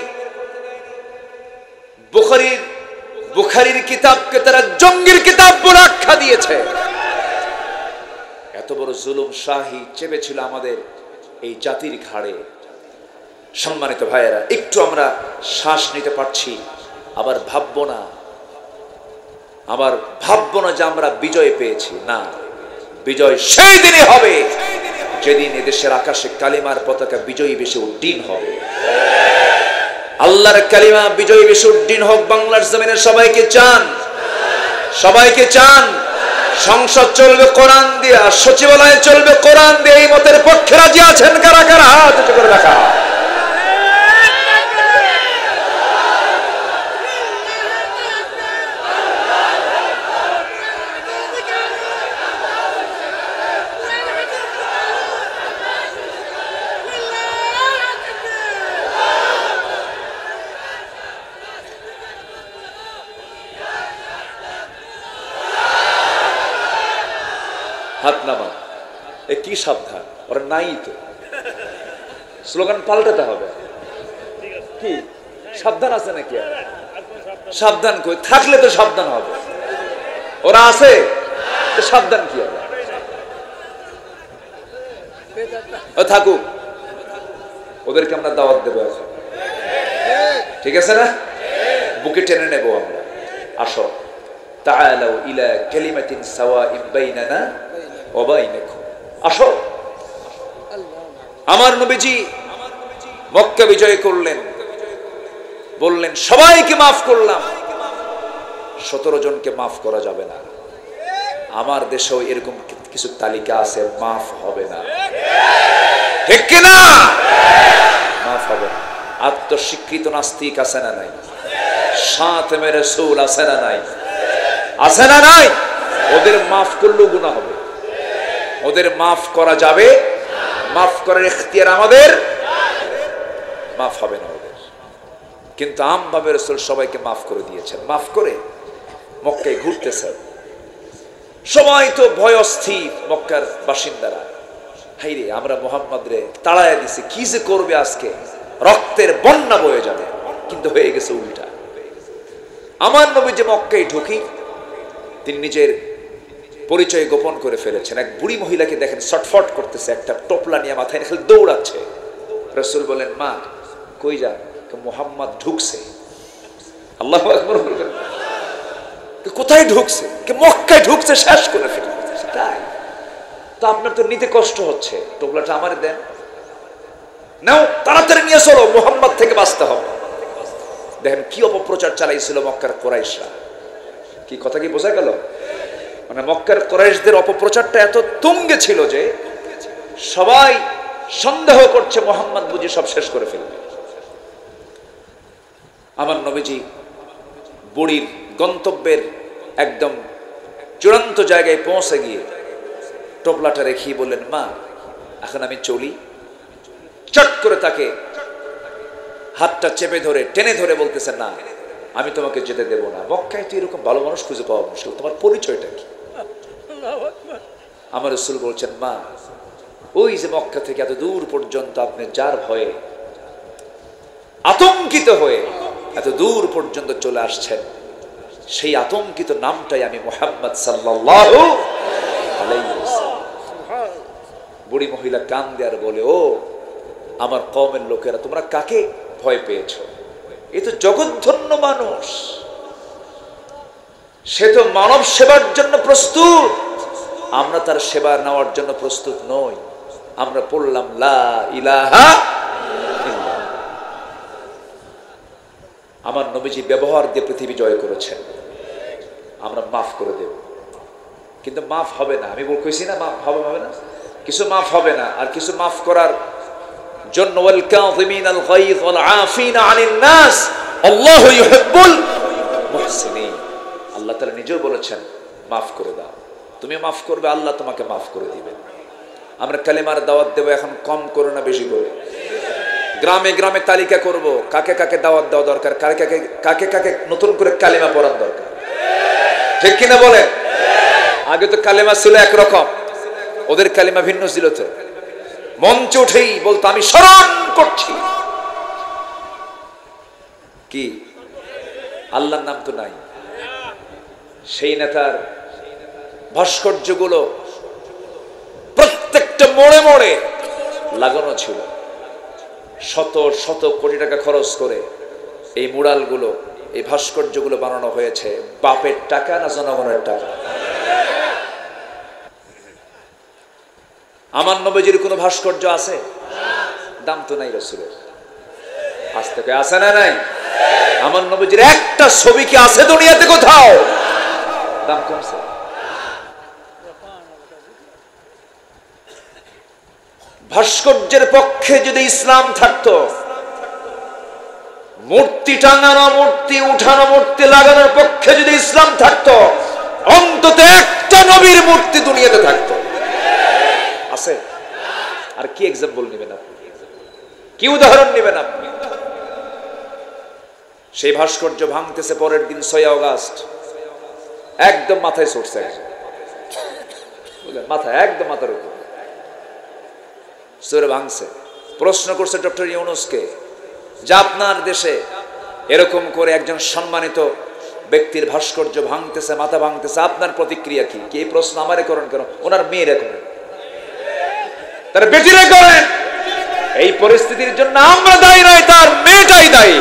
Speaker 1: বুখারীর কিতাবকে তারা জঙ্গির কিতাব বলে আখ্যা দিয়েছে। এত বড় জুলুম শাহী চেপেছিল আমাদের এই জাতির ঘাড়ে। সম্মানিত ভাইয়েরা, একটু আমরা শ্বাস নিতে পারছি, আবার ভাববো না যে আমরা বিজয় পেয়েছি। না, বিজয় সেই দিনই হবে যেদিন এদেশের আকাশে কালিমার পতাকা বিজয়ী বেশি উড্ডীন হবে। আল্লাহর কালিমা বিজয়ী বেশি উড্ডীন হোক বাংলার জমিনে। সবাইকে চান। সংসদ চলবে কোরআন দিয়ে, সচিবালয় চলবে কোরআন দিয়ে। এই মতের পক্ষে রাজি আছেন কারা কারা? হাত উঁচু করে রাখা। হাত নামা। এ কি সাবধান, ওরা নাই তো, স্লোগান পাল্টাতে হবে। কি সাবধান আছে নাকি? সাবধান কই থাকলে তো সাবধান হবে। ওরা আছে, সাবধান কি হবে? থাকুক, ওদেরকে আমরা দাওয়াত দেবো এখন, ঠিক আছে না? বুকে টেনে নেবো আমরা। আসো, তাআলাউ ইলা কালিমাতিন সাওয়াইন বাইনানা ওয়া বাইনাকুম। আসো। আমার নবীজি মক্কা বিজয় করলেন, বললেন সবাইকে মাফ করলাম, 17 জনকে মাফ করা যাবে না। আমার দেশেও এরকম কিছু তালিকা আছে, মাফ হবে না, ঠিক কিনা? মাফ হবে না। আত্মস্বীকৃত নাস্তিক আছে না নাই? সাথে রাসূল আছে না নাই? আছে না নাই? ওদের মাফ করলেও গুনাহ হবে, ওদের মাফ করা যাবে, মাফ করার ইখতিয়ার আমাদের, মাফ হবে না ওদের। কিন্তু আমভাবে রাসূল সবাইকে মাফ করে দিয়েছেন। মাফ করে মক্কায় ঘুরতেছেন, সবাই তো ভয় অস্থির মক্কার বাসিন্দারা। হাইরে আমরা মুহাম্মদ রে তাড়াইয়া দিছি, কি যে করবে আজকে, রক্তের বন্যা বয়ে যাবে। কিন্তু হয়ে গেছে উল্টা। আমার নবী যে মক্কায় ঢুকি, তিনি নিজের পরিচয় গোপন করে ফেলেছেন। এক বুড়ি মহিলাকে দেখেন ছটফট করতেছে, একটা টোপলা নিয়ে মাথায় খালি দৌড়াচ্ছে। রাসূল বলেন, মা কই যান? মুহাম্মদ ঢুকছে। আল্লাহু আকবার বলবেন, কোথায় ঢুকছে? মক্কায় ঢুকছে, শেষ করে ফেলছে। তাই তো আপনার তো নিতে কষ্ট হচ্ছে, টোপলাটা আমারে দেন, নাও তাড়াতাড়ি নিয়ে চলো, মুহাম্মদ থেকে বাঁচতে হবে। দেখেন কি অপপ্রচার চালাইছিল মক্কার কুরাইশরা। কি কথা কি বোঝা গেল? মানে মক্কার কুরাইশদের অপপ্রচারটা এত তুঙ্গে ছিল যে সবাই সন্দেহ করছে মুহাম্মদ বুঝি সব শেষ করে ফেলবে। আমার নবীজি বুড়ির গন্তব্যের একদম চূড়ান্ত জায়গায় পৌঁছে গিয়ে টোপলাটা রেখে বললেন, মা এখন আমি চলি। চট করে তাকে হাতটা চেপে ধরে টেনে ধরে বলতেছেন, না আমি তোমাকে যেতে দেব না, মক্কায় তো এরকম ভালো মানুষ খুঁজে পাওয়া মুশকিল, তোমার পরিচয়টা কি? আমার রাসূল বলছেন, মা ওই যে মক্কা থেকে এত দূর পর্যন্ত আপনি যার ভয়ে আতঙ্কিত হয়ে এত দূর পর্যন্ত চলে আসছেন, সেই আতঙ্কিত নামটাই আমি মুহাম্মদ সাল্লাল্লাহু আলাইহি ওয়াসাল্লাম। বুড়ি মহিলা কান্দে আর বলে, ও আমার কওমের লোকেরা, তোমরা কাকে ভয় পেয়েছো? এ তো জগৎধন্য মানুষ, সে তো মানব সেবার জন্য প্রস্তুত, আমরা তার সেবা নেওয়ার জন্য প্রস্তুত নই। আমরা পড়লাম লা ইলাহা ইল্লাল্লাহ। আমার নবীজি ব্যবহার দিয়ে পৃথিবী জয় করেছেন, আমরা মাফ করে দেব। কিন্তু মাফ হবে না, আমি কইছি না মাফ হবে না, কিছু মাফ হবে না। আর কিছু মাফ করার জন্য ওয়াল কাযিমিনাল গায়য ওয়াল আফিনা আনিন নাস আল্লাহু ইউহিব্বুল মুহসিনিন। আল্লাহ তাআলা নিজেও বলেছেন, মাফ করে দাও, তুমি মাফ করবে, আল্লাহ তোমাকে মাফ করে দিবেন। আমরা কালেমার দাওয়াত দেব, এখন কম করো না, বেশি করে। গ্রামে গ্রামে তালিকা করব কাকে কাকে দাওয়াত দেওয়া দরকার, কাকে কাকে নতুন করে কালেমা পড়ার দরকার, ঠিক কিনা বলেন? আগে তো কালেমা ছিল একরকম, ওদের কালেমা ভিন্ন ছিল। তো মঞ্চ উঠেই বলতো, আমি স্মরণ করছি কি আল্লাহর নাম তো নাই। সেই নেতার ভাস্কর্যগুলো প্রত্যেকটা মোড়ে মোড়ে লাগানো ছিল, শত শত কোটি টাকা খরচ করে এই মুরালগুলো, এই ভাস্কর্যগুলো বানানো হয়েছে। বাপের টাকা না জনগণের টাকা? আমার নবীজির কোনো ভাস্কর্য আছে? দাম তো নাই রাসূলের, আজ থেকে আছে না নাই? আমার নবীজির একটা ছবি কি আছে দুনিয়াতে কোথাও? দাম কমছে। ভাস্কর্যের পক্ষে যদি ইসলাম থাকতো, মূর্তি টাঙানো, মূর্তি উঠানো, মূর্তি লাগানোর পক্ষে যদি ইসলাম থাকতো, অন্তত একটা নবীর মূর্তি দুনিয়াতে থাকতো। আছে? আর কি এক্সাম্পল নেবেন আপনি, কি উদাহরণ নেবেন আপনি? সেই ভাস্কর্য ভাঙতেছে পরের দিন 6 আগস্ট, একদম মাথায় চড়ছে, মাথায় একদম মাথার উপর সরে ভাঙছে। প্রশ্ন করছে ডক্টর ইউনূসকে যে আপনার দেশে এরকম করে একজন সম্মানিত ব্যক্তির ভাস্কর্য ভাঙতেছে, মাথা ভাঙতেছে, আপনার প্রতিক্রিয়া কি? কি এই প্রশ্ন আমারে করেন কেন? ওনার মেয়েরা করেন, তার বেটিরা করেন। এই পরিস্থিতির জন্য আমরা দায়ী নয়, তার মেয়েটাই দায়ী।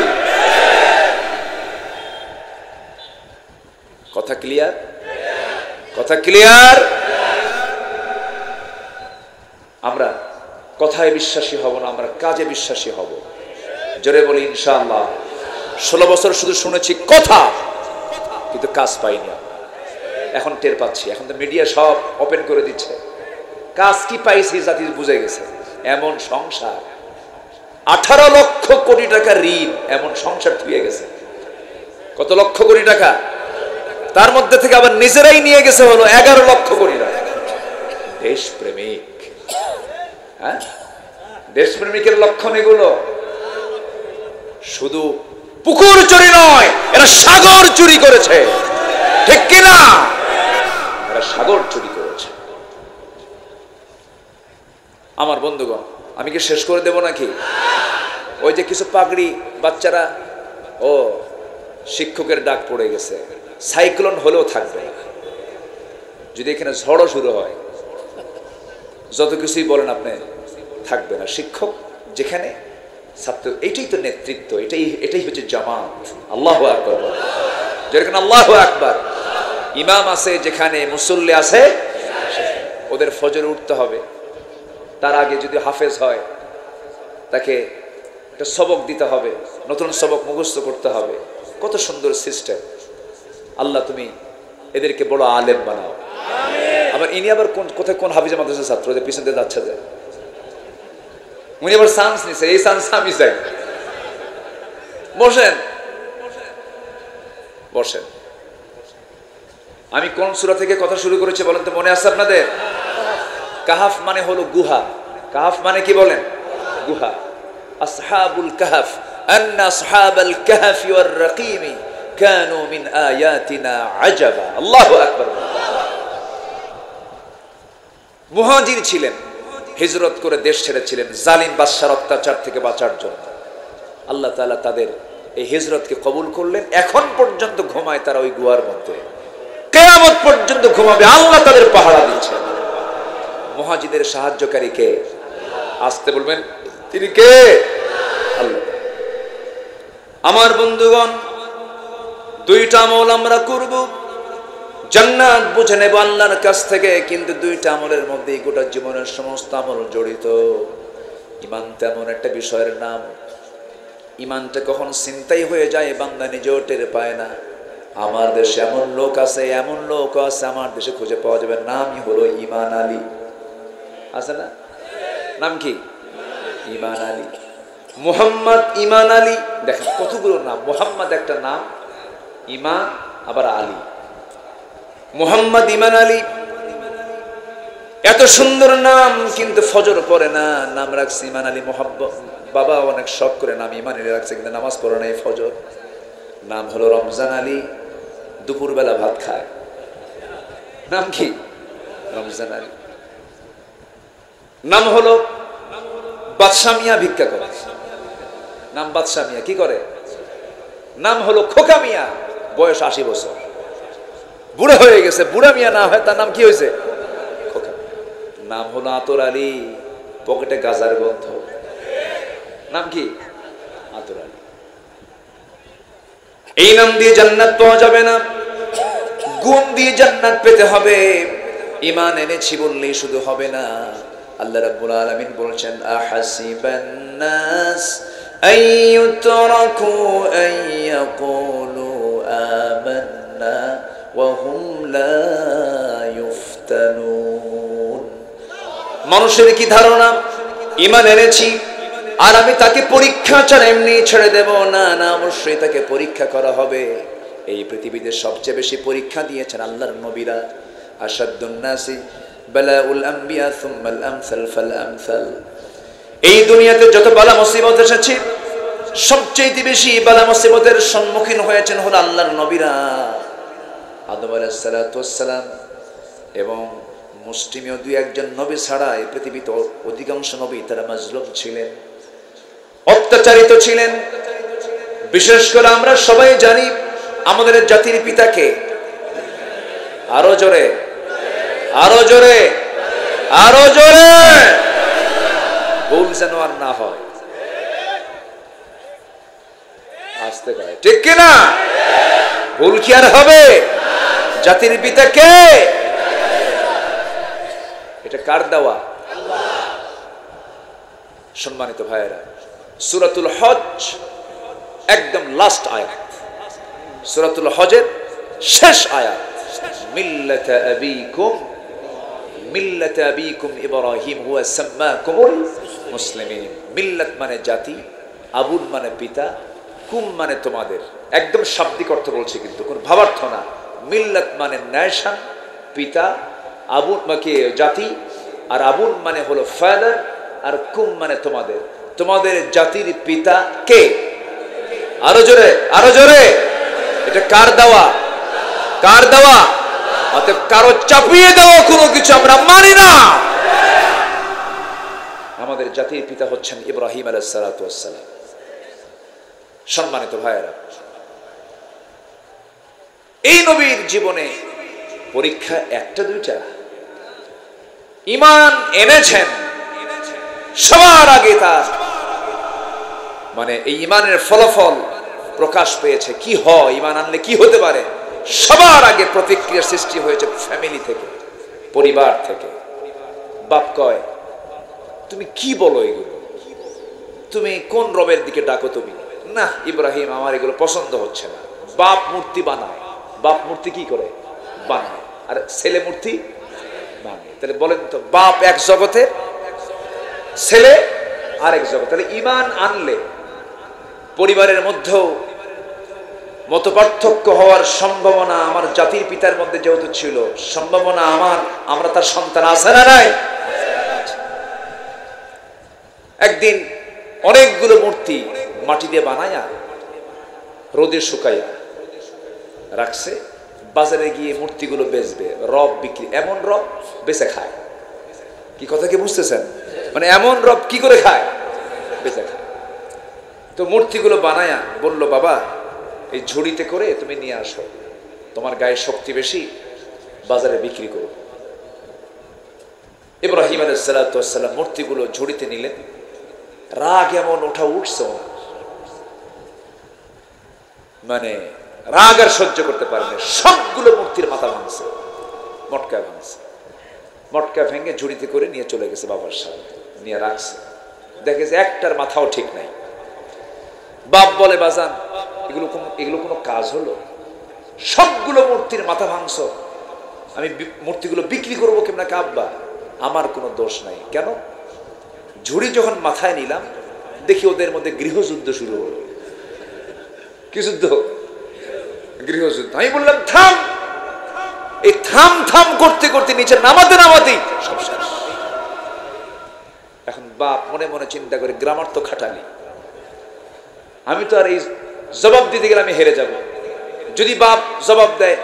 Speaker 1: কথা ক্লিয়ার? কথা ক্লিয়ার? আমরা কথায় বিশ্বাসী হব না, আমরা কাজে বিশ্বাসী হব। জোরে বলি ইনশাআল্লাহ। 16 বছর শুধু শুনেছি কথা, কিন্তু কাজ পাইনি। এখন টের পাচ্ছি, এখন তো মিডিয়া সব ওপেন করে দিচ্ছে। কাজ কি পাইছি জাতি বুঝে গেছে। এমন সংসার, 18 লক্ষ কোটি টাকা ঋণ, এমন সংসার থুয়ে গেছে। কত লক্ষ কোটি টাকা? তার মধ্যে থেকে আবার নিজেরাই নিয়ে গেছে হলো 11 লক্ষ কোটি টাকা। দেশপ্রেমিক, হ্যাঁ, দেশপ্রেমিকের লক্ষণ এগুলো। শুধু পুকুর চুরি নয়, এরা সাগর চুরি করেছে, ঠিক কিনা? এরা সাগর চুরি করেছে। আমার বন্ধুগণ, আমি কি শেষ করে দেব নাকি? ওই যে কিছু পাগড়ি বাচ্চারা, ও শিক্ষকের ডাক পড়ে গেছে, সাইক্লোন হলেও থাকবে। যদি এখানে ঝড়ও শুরু হয়, যত কিছুই বলেন আপনি থাকবে না। শিক্ষক যেখানে, ছাত্র, এটাই তো নেতৃত্ব, এটাই হচ্ছে জামাত। আল্লাহু আকবার, যেখানে আল্লাহু আকবার। ইমাম আছে যেখানে, মুসল্লি আছে, ওদের ফজরে উঠতে হবে। তার আগে যদি হাফেজ হয়, তাকে একটা সবক দিতে হবে, নতুন সবক মুখস্থ করতে হবে। কত সুন্দর সিস্টেম। আল্লাহ তুমি এদেরকে বড় আলেম বানাও। আবার ইনি আবার কোথায় কোন হাফিজে মাদ্রাসার ছাত্র, যে পিছন দিয়ে যাচ্ছে, যে উনি আবার চান্স নিছে, এই চান্স আমি চাই। বসেন বসেন। আমি কোন সূরা থেকে কথা শুরু করেছি বলেন তো, মনে আছে আপনাদের? কাহাফ মানে হলো গুহা। কাহাফ মানে কি বলেন? গুহা। আসহাবুল কাহাফ, আন্না আসহাবাল কাহাফি ওয়ার রাকিমি কানু মিন আয়াতিনা আজাবা। আল্লাহু আকবার। মুহাজির ছিলেন, হিজরত করে দেশ ছেড়েছিলেন জালিম বাদশার অত্যাচার থেকে বাঁচার জন্য। আল্লাহ তাআলা তাদের এই হিজরতকে কবুল করলেন। এখন পর্যন্ত ঘুমায় তারা ওই গুহার মধ্যে, কিয়ামত পর্যন্ত ঘুমাবে। আল্লাহ তাদের পাহারা দিচ্ছেন। মুহাজিদের সাহায্যকারী কে? আসতে বলবেন, তিনি কে? আল্লাহ। আমার বন্ধুগণ, দুইটা আমল আমরা করব, জান্নাত বুঝে নেব আল্লাহর কাছ থেকে। কিন্তু দুইটা আমলের মধ্যেই গোটা জীবনের সমস্ত আমল জড়িত। ঈমান তেমন একটা বিষয়ের নাম, ঈমানটা কখন চিন্তাই হয়ে যায় বান্দা নিজেও টের পায় না। আমার দেশে এমন লোক আছে, এমন লোক আছে আমার দেশে খুঁজে পাওয়া যাবে, নামই হলো ঈমান আলী। আছে না? নাম কি? ঈমান আলী। মুহাম্মদ ঈমান আলী। দেখেন কতগুলো নাম। মুহাম্মদ একটা নাম, ঈমান আবার আলী। মুহাম্মদ ঈমান আলী, এত সুন্দর নাম, কিন্তু ফজর পড়ে না, নাম রাখছে ঈমান আলী। মোহাব্বত বাবা অনেক শখ করে নাম ঈমান আলী রাখছে, কিন্তু নামাজ পড়ে না এই ফজর। নাম হলো রমজান আলী, দুপুরবেলা ভাত খায়। নাম কি? রমজান আলী। নাম হলো বাদশা মিয়া, ভিক্ষা করে। নাম বাদশা মিয়া, কি করে? নাম হলো খোকা মিয়া, বয়স 80 বছর, বুড়া হয়ে গেছে। বুড়া মিয়া না হয়, তার নাম কি হয়েছে? খোকা। নাম হলো আতর আলী, পকেটে গাজার গন্ধ। নাম কি? আতর আলী। এই নাম দিয়ে জান্নাত পাওয়া যাবে না, গুণ দিয়ে জান্নাত পেতে হবে। ঈমান এনেছি বললেই শুধু হবে না। আল্লাহ রাব্বুল আলামিন বলছেন, আহাসিবান নাস আইয়ুতরাকু আইয়াকুলু আমান্না ওয়া হুম লা ইফতানুন। মানুষের কি ধারণা, ঈমান এনেছি আর আমি তাকে পরীক্ষা ছাড়া এমনি ছেড়ে দেব? না না, অবশ্যই তাকে পরীক্ষা করা হবে। এই পৃথিবীতে সবচেয়ে বেশি পরীক্ষা দিয়েছেন আল্লাহর নবীরা। আশাদ্দুন নাসি বালাউল আম্বিয়া সুম্মাল আমসাল ফাল আমসাল। এই দুনিয়াতে যত বালা মুসিবত এসেছে, সবচেয়ে বেশি বালা মুসিবতের সম্মুখীন হয়েছেন হলো আল্লাহর নবীরা। আদম আলাইহিস সালাতু ওয়াস সালাম এবং মুসলিমীয় দুই একজন নবী ছাড়া এই পৃথিবীতে অধিকাংশ নবী তারা মাজলুম ছিলেন, অত্যাচারিত ছিলেন। বিশেষ করে আমরা সবাই জানি আমাদের জাতির পিতাকে। আরো জোরে, আরো জোরে, আরো জোরে। ভুল যেন আর না হয়। আসতে পারে, ঠিক কিনা? ভুল কি আর হবে? জাতির পিতা কে? এটা কার দেওয়া? সম্মানিত ভাইয়েরা, সূরাতুল হজ একদম লাস্ট আয়াত, সূরাতুল হজের শেষ আয়াত। মিল্লাতা আবিকুম ইব্রাহিম হুয়া সাম্মাকুমুল মুসলিমিন। মিল্লাত মানে জাতি, আবুল মানে পিতা, কুম মানে তোমাদের। একদম শাব্দিক অর্থ বলছে, কিন্তু কোন ভাবার্থ না। মিল্লাত মানে নেশন, পিতা, আবুন মানে জাতি, আর আবুন মানে হলো ফাদার, আর কুম মানে তোমাদের। তোমাদের জাতির পিতা কে? আরো জোরে, আরো জোরে। এটা কার দেওয়া? কার দেওয়া? অতএব কারো চাপিয়ে দেওয়া কোনো কিছু আমরা মানি না। আমাদের জাতির পিতা হচ্ছেন ইব্রাহিম আলাইহিস সালাতু ওয়াস সালাম। সম্মানিত ভাইয়েরা, এই নবীর জীবনে পরীক্ষা একটা দুইটা, ঈমান এনেছেন সবার আগে। তার মানে এই ঈমানের ফলাফল প্রকাশ পেয়েছে। কি হয় ঈমান আনলে, কি হতে পারে? সবার আগে প্রতিক্রিয়ার সৃষ্টি হয়েছে ফ্যামিলি থেকে, পরিবার থেকে। বাপ কয়, তুমি কি বলো এগুলো? তুমি কোন রবের দিকে ডাকো? তুমি না ইব্রাহিম, আমার এগুলো পছন্দ হচ্ছে না। বাপ মূর্তি বানায়। বাপ মূর্তি কি করে? বানায়। আর ছেলে মূর্তি বানায়। তাহলে বলেন তো, বাপ এক জগতে, ছেলে আরেক জগৎ। তাহলে ঈমান আনলে পরিবারের মধ্যেও মতপার্থক্য হওয়ার সম্ভাবনা আমার জাতির পিতার মধ্যে যেহেতু ছিল, সম্ভাবনা আমরা তার সন্তান আছে না নাই? একদিন অনেকগুলো মূর্তি মাটি দিয়ে বানায়া রোদে শুকাইয়া রাখছে। বাজারে গিয়ে মূর্তিগুলো বেচবে, রব বিক্রি। এমন রব বেচে খায়। কি কথা কি বুঝতেছেন? মানে এমন রব কি করে খায়? বেচে খায়। তো মূর্তিগুলো বানায়া বলল, বাবা এই ঝুড়িতে করে তুমি নিয়ে আসো, তোমার গায়ে শক্তি বেশি, বাজারে বিক্রি করো। ইব্রাহিম আলাইহিস সালাতু ওয়াস সালাম মূর্তিগুলো ঝুড়িতে নিলেন। রাগ এমন উঠছে, মানে রাগ আর সহ্য করতে পারেন। সবগুলো মূর্তির মাথা ভাঙছে, মটকা ভাঙছে। মটকা ভেঙে ঝুড়িতে করে নিয়ে চলে গেছে বাবার সাথে, নিয়ে রাখছে। দেখে যে একটার মাথাও ঠিক নাই। বাপ বলে, বাজান এগুলো কোনো কাজ হলো? সবগুলো মূর্তির মাথা ভাঙছ, আমি মূর্তিগুলো বিক্রি করবো কেমন? আব্বা আমার কোনো দোষ নাই। কেন? ঝুড়ি যখন মাথায় নিলাম দেখি ওদের মধ্যে গৃহযুদ্ধ শুরু হলো। কি যুদ্ধ? গৃহযুদ্ধ। আমি বললাম থাম। এই থাম থাম করতে করতে নিচে নামাতেই সব শেষ। এখন বাপ মনে মনে চিন্তা করে, গ্রামার তো খাটালি, আমি তো আর এই জবাব দিতে গেলে আমি হেরে যাব। যদি বাপ জবাব দেয়,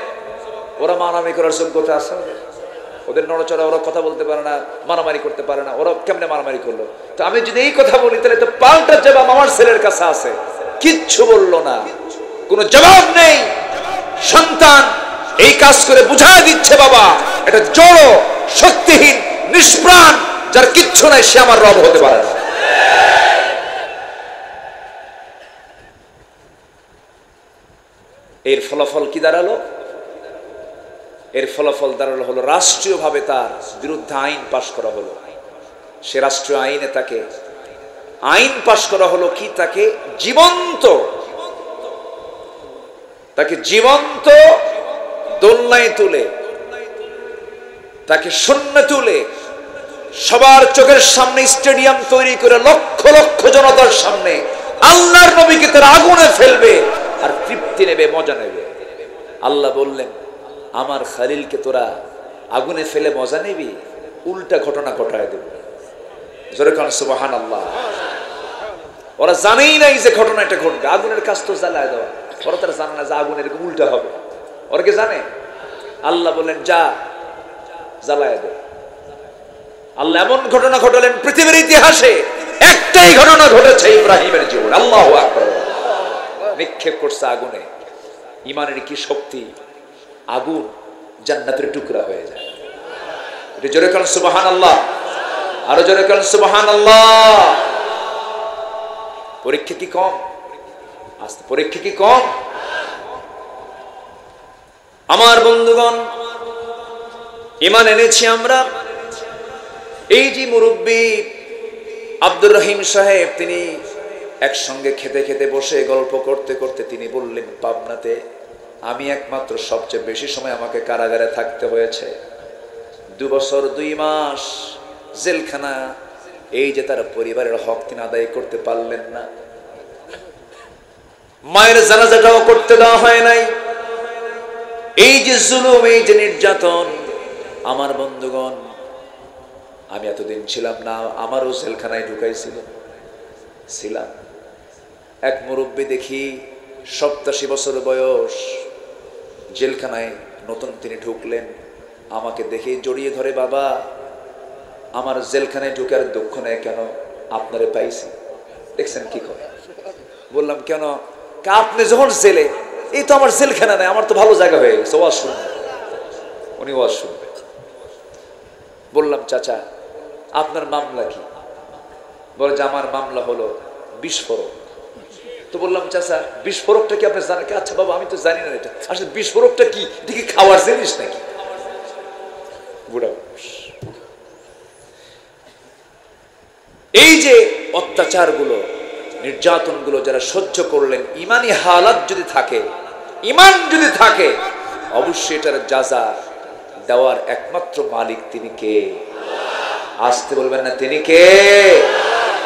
Speaker 1: ওরা মারামারি করার যোগ্যতা আছে? ওদের নড়চড়া, ওরা কথা বলতে পারে না, মারামারি করতে পারে না, ওরা কেমনে মারামারি করলো? তো আমি যদি এই কথা বলি তাহলে তো পাল্টা জবাব আমার ছেলের কাছে আছে। কিচ্ছু বললো না, কোনো জবাব নেই। সন্তান এই কাজ করে বুঝায় দিচ্ছে, বাবা এটা জড়, শক্তিহীন, নিষ্প্রাণ, যার কিচ্ছু নাই, সে আমার রব হতে পারে না। এর ফলাফল কি দাঁড়ালো? এর ফলাফল দাঁড়ালো হলো রাষ্ট্রীয়ভাবে তার বিরুদ্ধে আইন পাশ করা হলো। সে রাষ্ট্রীয় আইনে তাকে আইন পাশ করা হলো কি? তাকে জীবন্ত দোলনায় তুলে, তাকে শূন্য তুলে, সবার চোখের সামনে স্টেডিয়াম তৈরি করে লক্ষ লক্ষ জনতার সামনে আল্লাহর নবীকে তারা আগুনে ফেলবে আর তৃপ্তি নেবে, মজা নেবে। আল্লাহ বললেন, আমার খালিলকে তোরা আগুনে ফেলে মজা নিবি? উল্টা ঘটনা ঘটায় দেবে। জোরে কান সুবহানাল্লাহ। ওরা জানেই নাই যে ঘটনাটা ঘটবে। আগুনের কাজ তো জ্বালায় দেওয়া, ওরা তারা জানে না যে আগুন এরকম উল্টা হবে। ওরা কি জানে? আল্লাহ বললেন, যা জ্বালায় দে। আল্লাহ এমন ঘটনা ঘটালেন পৃথিবীর ইতিহাসে একটাই ঘটনা ঘটেছে ইব্রাহিমের জীবনে। আল্লাহু আকবার। নিক্ষেপ করছে আগুনে। ঈমানের কি শক্তি! আগুন জান্নাতের টুকরা হয়ে যায়। এটা জোরে কান সুবহানাল্লাহ, আরো জোরে কান সুবহানাল্লাহ। পরীক্ষা কি কম? আস্তে পরীক্ষা কি কম? আমার বন্ধুগণ, ঈমান এনেছি আমরা। এই যে মুরব্বী আব্দুর রহিম সাহেব, তিনি একসঙ্গে খেতে খেতে বসে গল্প করতে করতে তিনি বললেন, পাবনাতে আমি একমাত্র সবচেয়ে বেশি সময় আমাকে কারাগারে থাকতে হয়েছে। 2 বছর 2 মাস জেলখানা। এই যে তার পরিবারের হক তিনি আদায় করতে পারলেন না। মায়ের জানাজাটাও করতে দেওয়া হয় নাই। এই যে জুলুম, এই যে নির্যাতন, আমার বন্ধুগণ, আমি এতদিন ছিলাম না, আমারও জেলখানায় ছিলাম। এক মুরব্বী দেখি 87 বছর বয়স, জেলখানায় নতুন তিনি ঢুকলেন, আমাকে দেখে জড়িয়ে ধরে, বাবা আমার জেলখানায় ঢুকে আর দুঃখ নেই কেন, আপনারে পাইছি। দেখছেন কি করে? বললাম কেন? আপনি যখন জেলে, এই তো আমার জেলখানা নেই, আমার তো ভালো জায়গা হয়ে গেছে, ওয়াজ শুনবে। উনি ওয়াজ শুনবে। বললাম চাচা আপনার মামলা কি? বলে যে আমার মামলা হলো বিস্ফোরক। তো বললাম চাচা বিস্ফোরকটা কি আপনি জানেন? আচ্ছা বাবা আমি তো জানি না এটা, আসলে বিস্ফোরকটা কি, এটা কি খাওয়ার জিনিস নাকি? বুড়া মানুষ। এই যে অত্যাচারগুলো, নির্যাতনগুলো যারা সহ্য করলেন, ইমানি হালাত যদি থাকে, ইমান যদি থাকে, অবশ্যই এটার যাজা দেওয়ার একমাত্র মালিক তিনি কে? আসতে বলবেন না তিনি কে?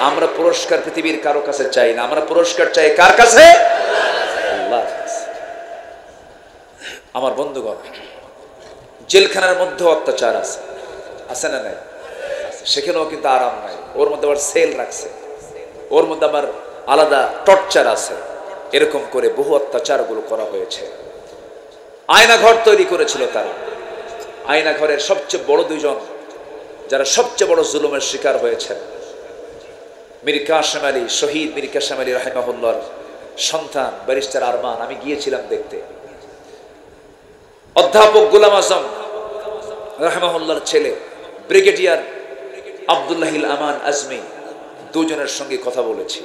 Speaker 1: আমরা পুরস্কার পৃথিবীর কারো কাছে চাই না, আমরা পুরস্কার চাই কার কাছে? আল্লাহর কাছে। আমার বন্ধুগণ, জেলখানার মধ্যে অত্যাচার আছে না নাই? সেখানেও কিন্তু আরাম নাই, ওর মধ্যে আবার সেল রাখছে, ওর মধ্যে আবার আলাদা টর্চার আছে। এরকম করে বহু অত্যাচারগুলো করা হয়েছে। আয়না ঘর তৈরি করেছিল তারা। আয়না ঘরের সবচেয়ে বড় দুইজন যারা সবচেয়ে বড় জুলুমের শিকার হয়েছেন, মীর কাসেম আলী, শহীদ মীর কাসেম আলী রাহিমাহুল্লাহর সন্তান ব্যারিস্টার আরমান, আমি গিয়েছিলাম দেখতে। অধ্যাপক গোলাম আজম রাহিমাহুল্লাহর ছেলে ব্রিগেডিয়ার আব্দুল্লাহিল আমান আজমি, দুজনের সঙ্গে কথা বলেছি।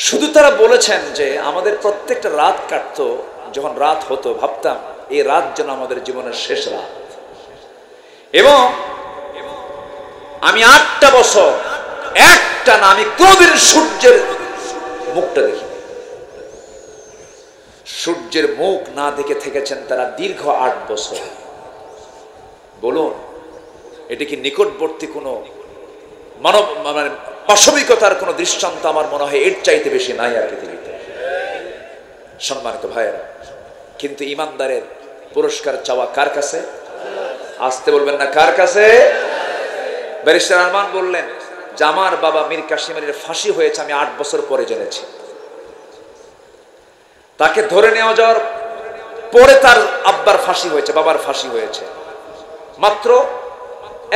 Speaker 1: শুধু তারা বলেছেন যে আমাদের প্রত্যেকটা রাত কাটতো, যখন রাত হতো ভাবতাম এই রাত যেন আমাদের জীবনের শেষ রাত। এবং আমি 8টা বছর একটা না, আমি কোনদিন সূর্যের মুখটা দেখি, সূর্যের মুখ না দেখে থেকেছেন তারা দীর্ঘ 8 বছর। বলুন এটা কি নিকটবর্তী কোনো মানব মানে পাশবিকতার কোনো দৃষ্টান্ত? আমার মনে হয় এর চাইতে বেশি নাই আর পৃথিবীতে। সম্মানিত ভাইয়েরা, কিন্তু ইমানদারের পুরস্কার চাওয়া কার কাছে? আসতে বলবেন না কার কাছে? ব্যারিস্টার আরমান বললেন যে আমার বাবা মীর কাসেম আলীর ফাঁসি হয়েছে আমি 8 বছর পরে জেনেছি। তাকে ধরে নেওয়া যাওয়ার পরে তার আব্বার ফাঁসি হয়েছে, বাবার ফাঁসি হয়েছে মাত্র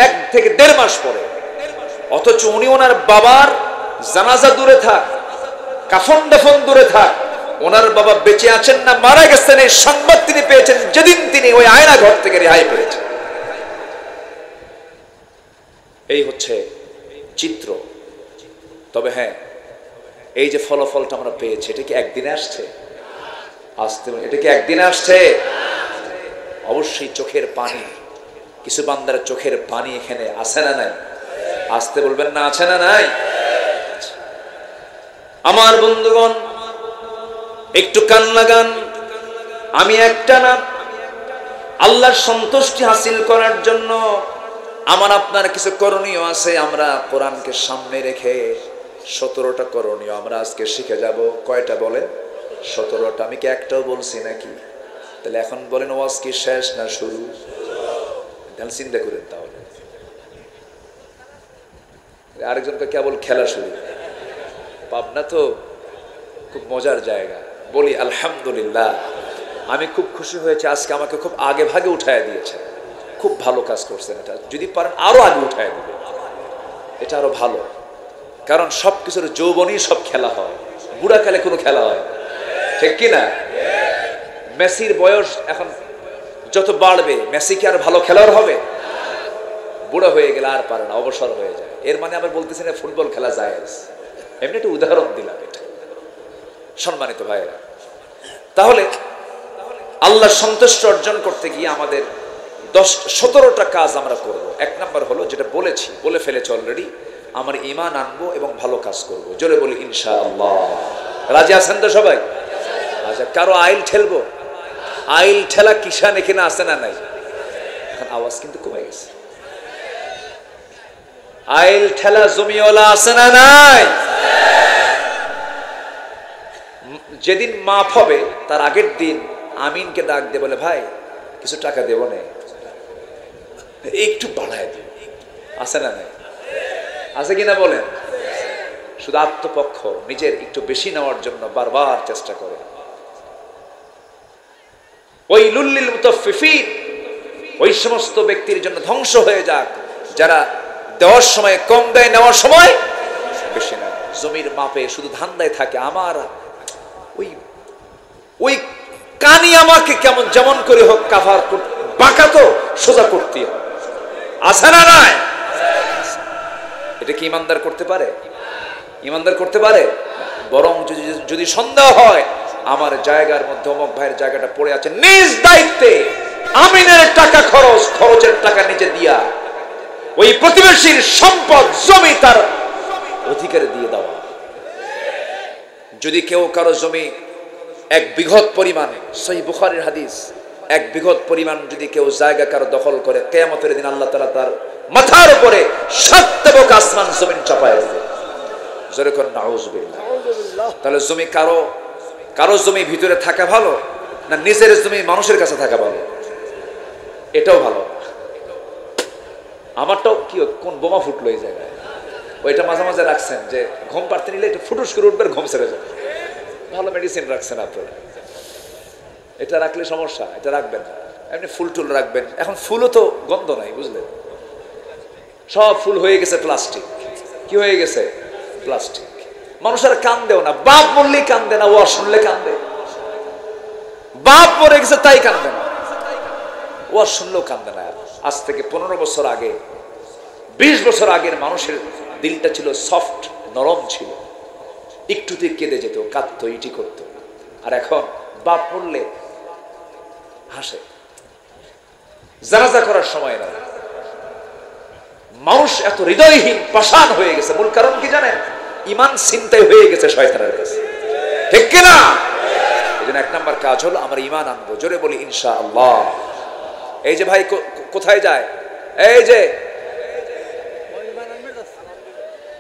Speaker 1: 1 থেকে 1.5 মাস পরে। অথচ উনি ওনার বাবার জানাজা দূরে থাক, কাফন দাফন দূরে থাক, ওনার বাবা বেঁচে আছেন না মারা গেছেন এই সংবাদ তিনি পেয়েছেন যেদিন তিনি ওই আয়না ঘর থেকে রেহাই পেয়েছেন। এই হচ্ছে চিত্র। তবে হ্যাঁ, এই যে ফলাফলটা আমরা পেয়েছি, এটা কি একদিনে আসছে? এটা কি একদিনে আসছে? অবশ্যই চোখের পানি, কিছু বান্দার চোখের পানি এখানে আছে না নাই? আসতে বলবেন না আছে না নাই? আমার বন্ধুগণ একটু কান লাগান। আমি একটা না, আল্লাহর সন্তুষ্টি হাসিল করার জন্য আমার আপনার কিছু করণীয় আছে। আমরা কোরআনকে সামনে রেখে 17টা করণীয় আমরা আজকে শিখে যাব। কয়টা বলেন? 17টা। আমি কি একটাও বলছি নাকি? তাহলে এখন বলেন ওয়াজ কি শেষ না শুরু? তাহলে চিন্তা করেন। তাহলে আরেকজনকে কেবল খেলা শুরু। পাবনা তো খুব মজার জায়গা। বলি আলহামদুলিল্লাহ, আমি খুব খুশি হয়েছে আজকে আমাকে খুব আগে ভাগে উঠায় দিয়েছে। খুব ভালো কাজ করছেন। এটা যদি পারেন আরো আগে উঠায় দিবে, এটা আরো ভালো। কারণ সবকিছুর যৌবনই সব খেলা হয়, বুড়াকালে কোনো খেলা হয় না, ঠিক কিনা? মেসির বয়স এখন যত বাড়বে, মেসি কি আর ভালো খেলোয়াড় হবে? বুড়া হয়ে গেলে আর পারে না, অবসর হয়ে যায়। এর মানে আবার বলতেছি না ফুটবল খেলা যায়, এমনি একটা উদাহরণ দিলাম এটা। সম্মানিত ভাইয়েরা, তাহলে আল্লাহ সন্তুষ্ট অর্জন করতে গিয়ে আমাদের 17টা কাজ আমরা করব। 1 নাম্বার হলো যেটা বলে ফেলেছি অলরেডি, আমার ঈমান আনবো এবং ভালো কাজ করব। জোরে বলি ইনশাআল্লাহ। রাজি আছেন তো সবাই? আচ্ছা, কারো আইল ঠেলবো? আইল ঠেলা কিষান এখানে আছে না নাই? এখন আওয়াজ কিন্তু কমে গেছে। আইল ঠেলা জমিওয়ালা আছে না নাই? যেদিন মাপ হবে তার আগের দিন আমিনকে ডাক দিয়ে বলে, ভাই কিছু টাকা দেবো না, একটু বাড়ায় দেব। আছে না নাই? আছে কিনা বলেন? শুধু আত্মপক্ষ নিজের একটু বেশি নেওয়ার জন্য বারবার চেষ্টা করে। ওই লুল্লিল মুতাফফিফিন, ওই সমস্ত ব্যক্তির জন্য ধ্বংস হয়ে যাক যারা দেওয়ার সময় কম দেয়, নেওয়ার সময় বেশি নেয়। জমির মাপে শুধু ধান্দায় থাকে, আমার ওই ওই কানি আমাকে কেমন যেমন করে হোক কাভার বাঁকা তো সোজা করতে হয়। আছে না নাই? এটা কি ইমানদার করতে পারে? ইমানদার করতে পারে? বরং যদি সন্দেহ হয় আমার জায়গার মধ্যে অমুক ভাইয়ের জায়গাটা পড়ে আছে, নিজ দায়িত্বে আমিনের টাকা খরচের টাকা নিজে দিয়া ওই প্রতিবেশীর সম্পদ জমি তার অধিকারে দিয়ে দেওয়া। যদি কেউ কারো জমি এক বিঘত পরিমাণ, সহিহ বুখারীর হাদিস, এক বিঘত পরিমাণ যদি কেউ জায়গা কারো দখল করে, কিয়ামতের দিন আল্লাহ তাআলা তার মাথার উপরে 7 তবক আসমান জমিন চাপায় দেবে। জোরে করে নাউযুবিল্লাহ। তাহলে জমি কারো জমি ভিতরে থাকা ভালো না নিজের জমি মানুষের কাছে থাকা ভালো? এটাও ভালো। আমারটাও কি কোন বোমা ফুটলো এই জায়গায়, ওইটা মাঝে মাঝে রাখছেন যে ঘুম পাড়তে নিলে একটু ফুটুস করে উঠবে, ঘুম ছেড়ে যাবে। ভালো মেডিসিন রাখছেন আপনারা, এটা রাখলে সমস্যা, এটা রাখবেন না। এমনি ফুল টুল রাখবেন। এখন ফুলও তো গন্ধ নাই, বুঝলেন? সব ফুল হয়ে গেছে প্লাস্টিক। কি হয়ে গেছে? প্লাস্টিক। মানুষের কান্দেও না, বাপ মরলেই কান্দে না, ওয়াজ শুনলে কান্দে। বাপ মরে গেছে তাই কান্দে না, ওয়াজ শুনলেও কান্দে না। আজ থেকে 15 বছর আগে, 20 বছর আগের মানুষের দিলটা ছিল সফট, নরম ছিল, একটুতে কেঁদে যেত, কাঁদতো, ইটি করতো। আর এখন বাপ মরলে হাসে, জানাজা করার সময় না। মানুষ এত হৃদয়হীন, পাষাণ হয়ে গেছে। মূল কারণ কি জানেন? ঈমান ছিনতাই হয়ে গেছে শয়তানের কাছে, ঠিক কিনা? এজন্য 1 নাম্বার কাজ হলো আমরা ঈমান আনবো। জোরে বলি ইনশাআল্লাহ। এই যে ভাই কোথায় যায়? এই যে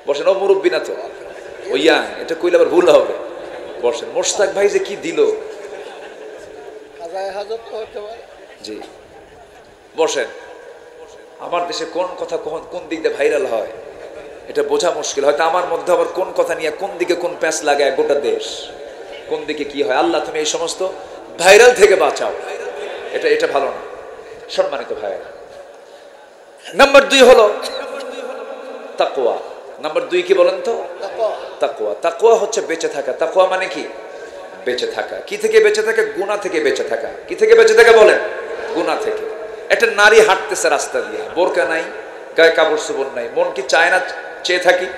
Speaker 1: বসেন, ও মুরব্বী না তো, ওইয়া এটা কইলে আবার ভুল হবে। বসেন। মোশতাক ভাই যে কি দিল, জি বসেন। আমার দেশে কোন কথা কোন দিক দিয়ে ভাইরাল হয় এটা বোঝা মুশকিল। হয়তো আমার মধ্যে আবার কোন কথা নিয়ে কোন দিকে কোন প্যাঁচ লাগায় গোটা দেশ, কোন দিকে কি হয়। আল্লাহ তুমি এই সমস্ত ভাইরাল থেকে বাঁচাও। এটা ভালো না, সম্মানিত ভাইরা। নাম্বার 2 হলো তাকওয়া। নাম্বার 2 কি বলেন তো? তাকওয়া। তাকওয়া হচ্ছে বেঁচে থাকা। তাকওয়া মানে কি? বেঁচে থাকা। কি থেকে বেঁচে থাকা? গুনাহ থেকে বেঁচে থাকা। কি থেকে বেঁচে থাকা বলেন? গুনাহ থেকে। একটা নারী হাঁটতেছে রাস্তা দিয়ে, বোরকা নাই, গায়ে কাপড় চোপড় নাই, মন কি চায় না চেয়ে থাকি?